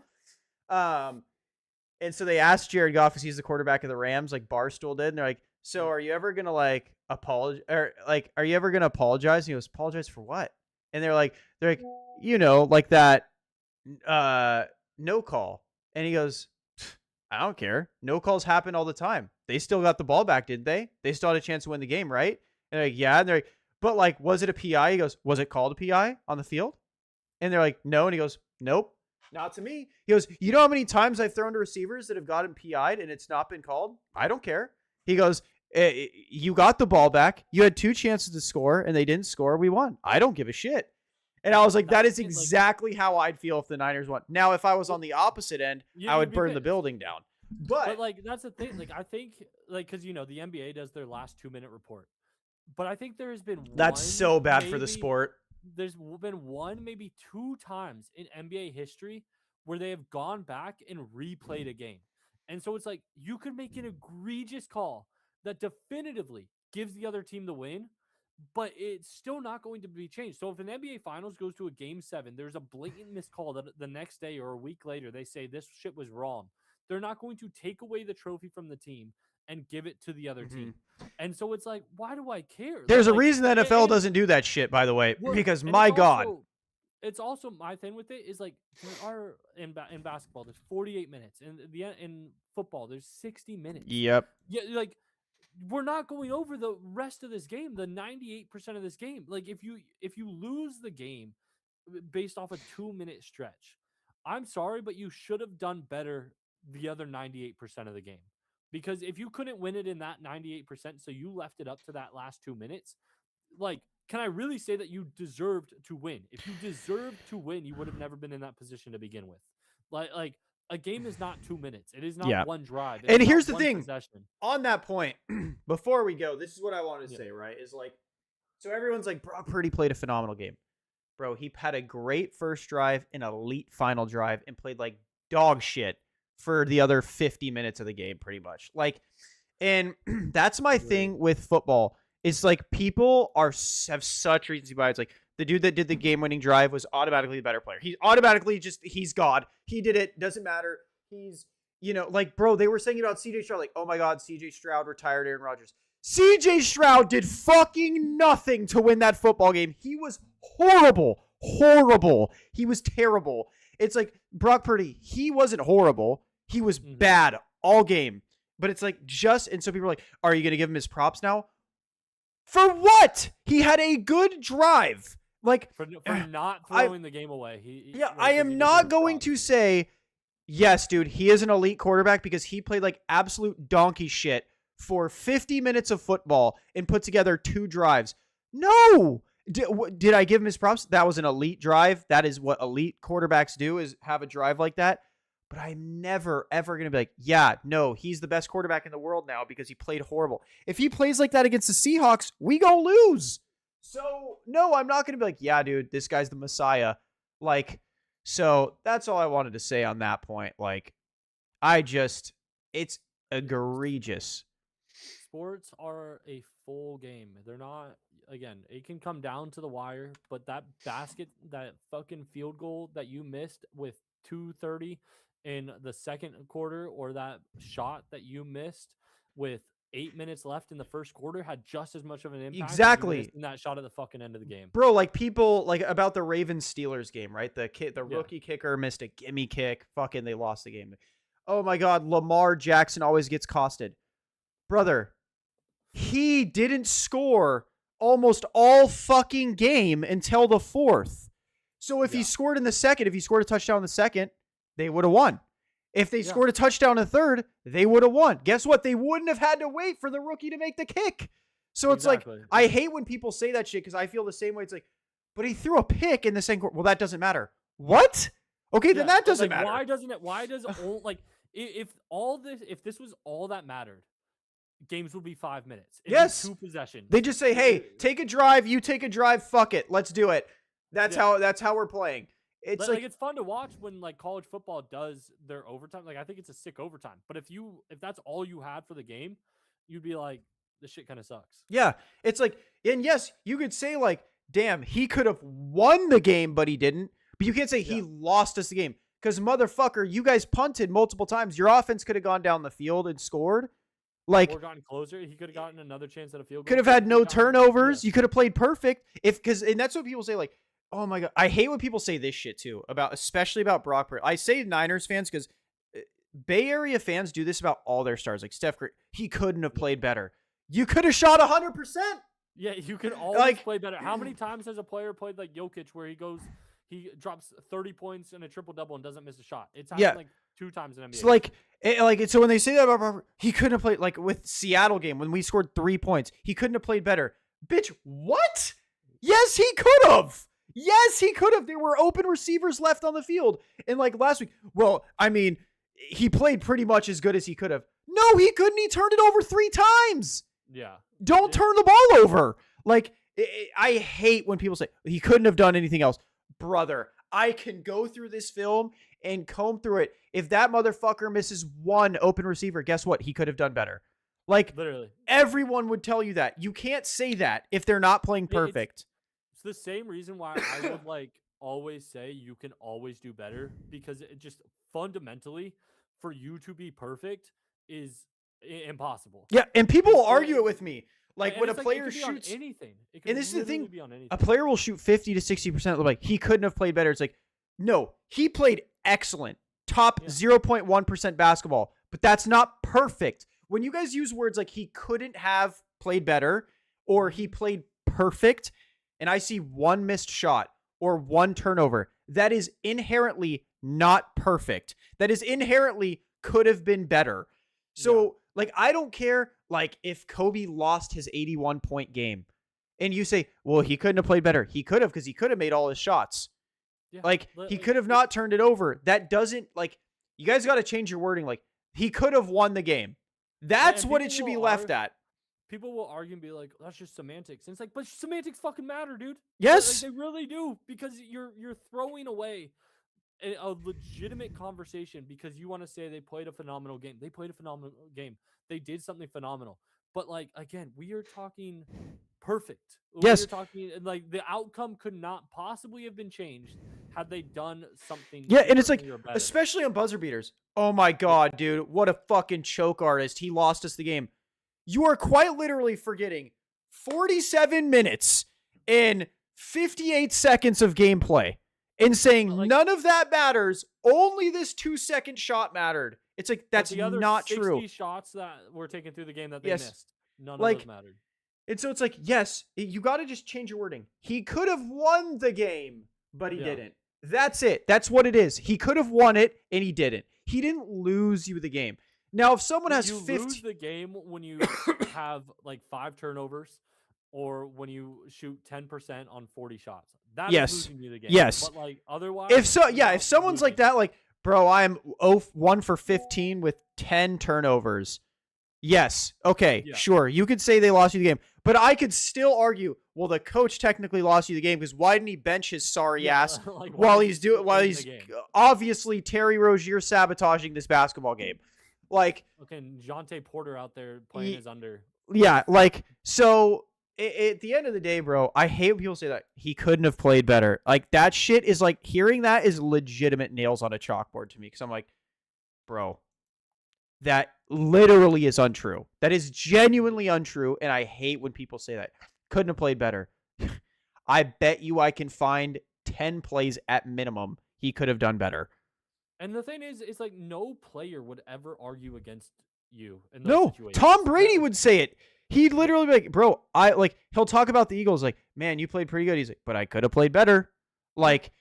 And so they asked Jared Goff, because he's the quarterback of the Rams, like Barstool did, and they're like, "So are you ever gonna like apologize, or like are you ever gonna apologize?" And he goes, "Apologize for what?" And they're like, like that no call. And he goes, "I don't care. No calls happen all the time. They still got the ball back, didn't they? They still had a chance to win the game, right?" And they're like, "Yeah." And they're like, "But like, was it a PI?" He goes, "Was it called a PI on the field?" And they're like, "No." And he goes, "Nope, not to me." He goes, "You know how many times I've thrown to receivers that have gotten PI'd and it's not been called? I don't care." He goes, "You got the ball back. You had 2 chances to score and they didn't score. We won. I don't give a shit." And I was like, that is exactly how I'd feel if the Niners won. Now, if I was on the opposite end, I would burn the building down. But like, that's the thing. Like, I think, like, because the NBA does their last 2-minute report, but I think there has been that's so bad for the sport. There's been one, maybe 2 times in NBA history where they have gone back and replayed a game. And so it's like, you could make an egregious call that definitively gives the other team the win, but it's still not going to be changed. So if an NBA Finals goes to a game 7, there's a blatant missed call that the next day or a week later they say this shit was wrong. They're not going to take away the trophy from the team and give it to the other team. And so it's like, why do I care? There's a reason the NFL doesn't do that shit, by the way, because my God. It's also my thing with it is like, there are in basketball there's 48 minutes, and in football there's 60 minutes. Yep. Yeah, like, we're not going over the rest of this game, the 98% of this game. Like, if you lose the game based off a 2-minute stretch, I'm sorry, but you should have done better the other 98% of the game. Because if you couldn't win it in that 98%, so you left it up to that last 2 minutes, like, can I really say that you deserved to win? If you deserved to win, you would have never been in that position to begin with. Like a game is not 2 minutes. It is not one drive. And here's the thing. Possession. On that point, before we go, this is what I wanted to say, right? Is like, so everyone's like, Brock Purdy played a phenomenal game. Bro, he had a great first drive, an elite final drive, and played like dog shit for the other 50 minutes of the game, pretty much. Like, and that's my thing with football. It's like, people have such recency bias. It's like, the dude that did the game-winning drive was automatically the better player. He's automatically he's God. He did it. Doesn't matter. He's, like, bro, they were saying about CJ Stroud, like, oh my God, CJ Stroud retired Aaron Rodgers. CJ Stroud did fucking nothing to win that football game. He was horrible. Horrible. He was terrible. It's like, Brock Purdy, he wasn't horrible. He was bad all game. But it's like, and so people are like, are you going to give him his props now? For what? He had a good drive. Like, for not throwing the game away. I am not going to say, yes, dude, he is an elite quarterback because he played like absolute donkey shit for 50 minutes of football and put together 2 drives. No. Did I give him his props? That was an elite drive. That is what elite quarterbacks do, is have a drive like that. But I'm never, ever going to be like, yeah, no, he's the best quarterback in the world now because he played horrible. If he plays like that against the Seahawks, we go lose. So, no, I'm not going to be like, yeah, dude, this guy's the Messiah. Like, so that's all I wanted to say on that point. Like, it's egregious. Sports are a full game. They're not, again, it can come down to the wire, but that fucking field goal that you missed with 2:30 in the second quarter, or that shot that you missed with 8 minutes left in the first quarter, had just as much of an impact. Exactly. In that shot at the fucking end of the game. Bro, like, people, like, about the Ravens-Steelers game, right? The rookie kicker missed a gimme kick. Fucking, they lost the game. Oh my God, Lamar Jackson always gets costed. Brother, he didn't score almost all fucking game until the 4th. So if he scored in the second, if he scored a touchdown in the second, they would have won. If they scored a touchdown in the third, they would have won. Guess what? They wouldn't have had to wait for the rookie to make the kick. So it's like, I hate when people say that shit because I feel the same way. It's like, but he threw a pick in the second quarter. Well, that doesn't matter. What? Okay, then that doesn't matter. Why doesn't it? Why does like, if this was all that mattered, games would be 5 minutes. Yes. 2 possessions. They just say, hey, take a drive. You take a drive. Fuck it. Let's do it. That's how we're playing. It's like, it's fun to watch when like college football does their overtime. Like, I think it's a sick overtime. But if that's all you had for the game, you'd be like, this shit kind of sucks. Yeah, it's like, and yes, you could say like, damn, he could have won the game, but he didn't. But you can't say he Yeah. lost us the game because motherfucker, you guys punted multiple times. Your offense could have gone down the field and scored. Like, Or gotten closer. He could have gotten another chance at a field goal. could have kick, had he no could've gotten- turnovers. Yeah. You could have played perfect if because and that's what people say. Like, oh my god, I hate when people say this shit too about especially about Brock Purdy. I say Niners fans because Bay Area fans do this about all their stars. Like Steph Curry, he couldn't have played better. You could have shot 100%. Yeah, you can always Like- play better. How many times has a player played like Jokic where he drops 30 points and a triple double and doesn't miss a shot? It's happened Yeah. like 2 times in NBA. It's like so when they say that about Brock, he couldn't have played like with Seattle game when we scored 3 points. He couldn't have played better. Bitch, what? Yes, he could have. Yes, he could have. There were open receivers left on the field. And like last week, well, I mean, he played pretty much as good as he could have. No, he couldn't. He turned it over 3 times. yeah. Don't Yeah. turn the ball over. Like, I hate when people say he couldn't have done anything else. Brother, I can go through this film and comb through it. If that motherfucker misses one open receiver, guess what? He could have done better. Like, Literally. everyone would tell you that. You can't say that if they're not playing Yeah, it's- perfect. It's the same reason why I would like always say you can always do better, because it just fundamentally for you to be perfect is impossible. Yeah, and people will It's argue like- it with me. Like, And when a it's it player could be on shoots, anything. It could and this is the literally thing, be on anything. a player will shoot 50 to 60%. Like, he couldn't have played better. It's like, no, he played excellent. Top Yeah. 0.1% basketball, but that's not perfect. When you guys use words like he couldn't have played better or he played perfect, and I see one missed shot or one turnover, that is inherently not perfect. That is inherently could have been better. So, like, I don't care, like, if Kobe lost his 81-point game and you say, well, he couldn't have played better. He could have, because he could have made all his shots. Yeah, Like, li- he like, could have not turned it over. That doesn't, like, you guys got to change your wording. Like, he could have won the game. That's and what it people should be will left at. People will argue and be like, "That's just semantics." And it's like, but semantics fucking matter, dude. Yes. Like, they really do, because you're throwing away a legitimate conversation because you want to say they played a phenomenal game. They played a phenomenal game. They did something phenomenal. But like, again, we are talking perfect. Yes. We're talking, and like, the outcome could not possibly have been changed had they done something. Yeah, and it's like, differently or better. especially on buzzer beaters. Oh my God, dude. What a fucking choke artist. He lost us the game. You are quite literally forgetting 47 minutes and 58 seconds of gameplay and saying But, like- none of that matters. Only this 2-second shot mattered. It's like, But that's the other not 60 true. shots that were taken through the game that they Yes. missed, none Like, of those mattered. And so it's like, yes, you got to just change your wording. He could have won the game, but he Yeah. didn't. That's it. That's what it is. He could have won it, and he didn't. He didn't lose you the game. Now, if someone has You 50, lose the game when you have like 5 turnovers, or when you shoot 10% on 40 shots. That is Yes. losing you the game. Yes. But like, otherwise, if so, you're yeah, not if someone's like losing. that, like, bro, I'm 1 for 15 with 10 turnovers. Yes. Okay. Yeah. Sure. You could say they lost you the game, but I could still argue, well, the coach technically lost you the game because why didn't he bench his sorry Yeah, ass like, why while did he's you still while win he's the game? obviously Terry Rozier sabotaging this basketball game? Like, Okay, Jonte Porter out there playing Ye- his under. yeah, like, so at the end of the day, bro, I hate when people say that he couldn't have played better. Like, that shit is like, hearing that is legitimate nails on a chalkboard to me, because I'm like, bro, that literally is untrue. That is genuinely untrue, and I hate when people say that. Couldn't have played better. I bet you I can find 10 plays at minimum he could have done better. And the thing is, it's like no player would ever argue against you in those No, situations. Tom Brady That- would say it. He'd literally be like, bro, he'll talk about the Eagles like, man, you played pretty good. He's like, but I could have played better. Like,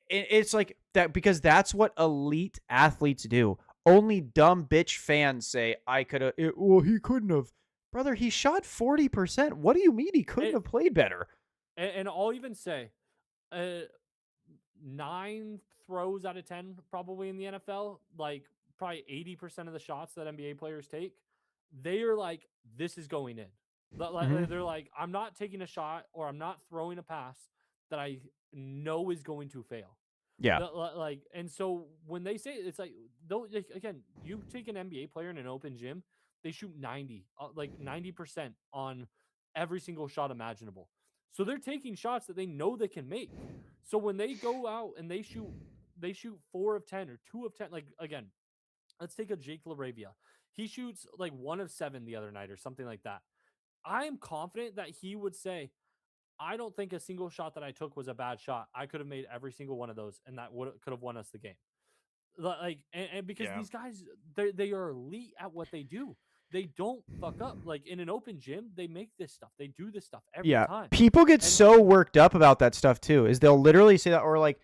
it's like that, because that's what elite athletes do. Only dumb bitch fans say, I could have, well, he couldn't have. Brother, he shot 40%. What do you mean he couldn't It- have played better? And I'll even say, 9 throws out of 10 probably in the NFL, like probably 80% of the shots that NBA players take, they are like, this is going in. Mhm. They're like, I'm not taking a shot or I'm not throwing a pass that I know is going to fail. Yeah. Like, and so when they say it's like, don't, like, again, you take an NBA player in an open gym, they shoot 90% on every single shot imaginable. So they're taking shots that they know they can make. So when they go out and they shoot 4 of 10 or 2 of 10, like again, let's take a Jake LaRavia. He shoots like 1 of 7 the other night or something like that. I am confident that he would say, I don't think a single shot that I took was a bad shot. I could have made every single one of those, and that could have won us the game. And because Yeah. these guys, they are elite at what they do. They don't fuck up. Like in an open gym, they make this stuff. They do this stuff every Yeah. time. People get And- so worked up about that stuff too, is they'll literally say that, or like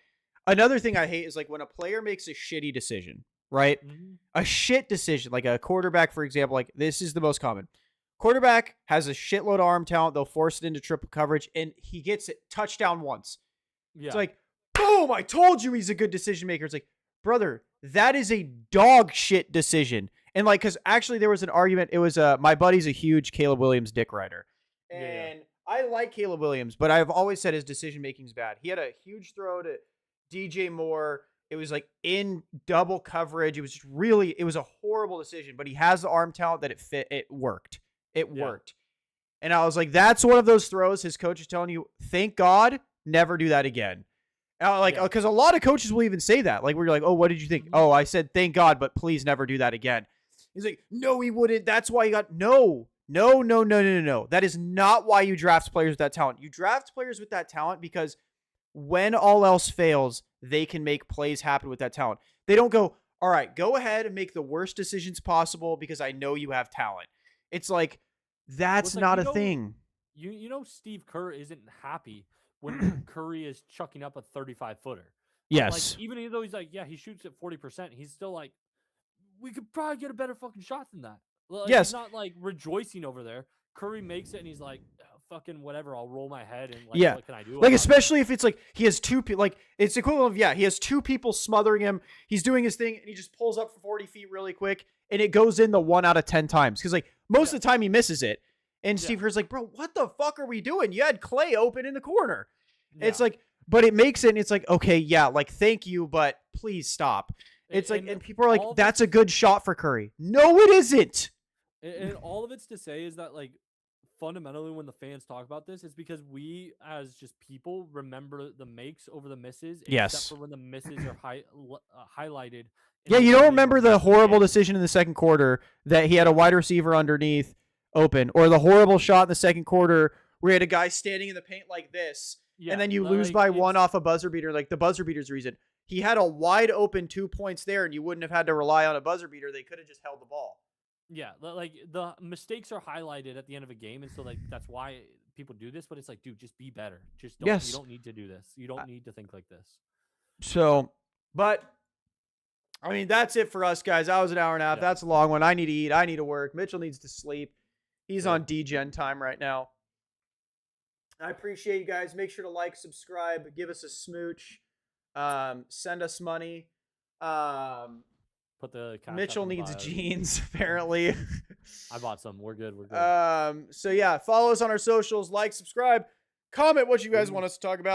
another thing I hate is like when a player makes a shitty decision, right? Mhm. A shit decision, like a quarterback, for example, like this is the most common. Quarterback has a shitload of arm talent. They'll force it into triple coverage, and he gets it touchdown once. Yeah. It's like, boom, I told you he's a good decision maker. It's like, brother, that is a dog shit decision. And like, because actually there was an argument. It was my buddy's a huge Caleb Williams dick rider. And I like Caleb Williams, but I've always said his decision making is bad. He had a huge throw to DJ Moore. It was like in double coverage. It was just really, it was a horrible decision, but he has the arm talent that it fit. It worked. It worked. And I was like, that's one of those throws his coach is telling you, thank God, never do that again. And like, because a lot of coaches will even say that. Like, where you're like, oh, what did you think? Mhm. Oh, I said, thank God, but please never do that again. He's like, no, he wouldn't. That's why you got, no. That is not why you draft players with that talent. You draft players with that talent because when all else fails, they can make plays happen with that talent. They don't go, all right, go ahead and make the worst decisions possible because I know you have talent. It's like, that's like, not you a know- thing. You know Steve Kerr isn't happy when Curry is chucking up a 35-footer. Yes. Like, even though he's like, yeah, he shoots at 40%, he's still like, we could probably get a better fucking shot than that. Like, Yes. He's not like rejoicing over there. Curry makes it and he's like, "Oh, fucking whatever, I'll roll my head and like, Yeah. what can I do? Like, about it?" especially if it's like he has two people, like it's equivalent of, he has two people smothering him. He's doing his thing and he just pulls up for 40 feet really quick and it goes in the 1 out of 10 times. Cause like most of the time he misses it. And Yeah. Steve Kerr's like, bro, what the fuck are we doing? You had Clay open in the corner. Yeah. It's like, but it makes it, and it's like, okay, yeah, like, thank you, but please stop. It's like, and people are like, all of that's a it's- good shot for Curry. No, it isn't. And all of it's to say is that, like, fundamentally, when the fans talk about this, it's because we, as just people, remember the makes over the misses. Yes. Except for when the misses are highlighted. Yeah, you don't remember the horrible decision in the second quarter that he had a wide receiver underneath open, or the horrible shot in the second quarter where he had a guy standing in the paint like this, Yeah, and then you like, lose by one it's- off a buzzer beater. Like, the buzzer beater's the reason. He had a wide open 2 points there, and you wouldn't have had to rely on a buzzer beater. They could have just held the ball. Yeah, like the mistakes are highlighted at the end of a game, and so like that's why people do this. But it's like, dude, just be better. Just don't. Yes. You don't need to do this. You don't need to think like this. So, but I mean, that's it for us, guys. That was an hour and a half. Yeah. That's a long one. I need to eat. I need to work. Mitchell needs to sleep. He's Yeah. on DGen time right now. I appreciate you guys. Make sure to like, subscribe, give us a smooch, send us money. Put the cash Mitchell up in the needs bio. jeans, apparently. I bought some. We're good. We're good. So yeah, follow us on our socials, like, subscribe, comment what you guys Peace. want us to talk about.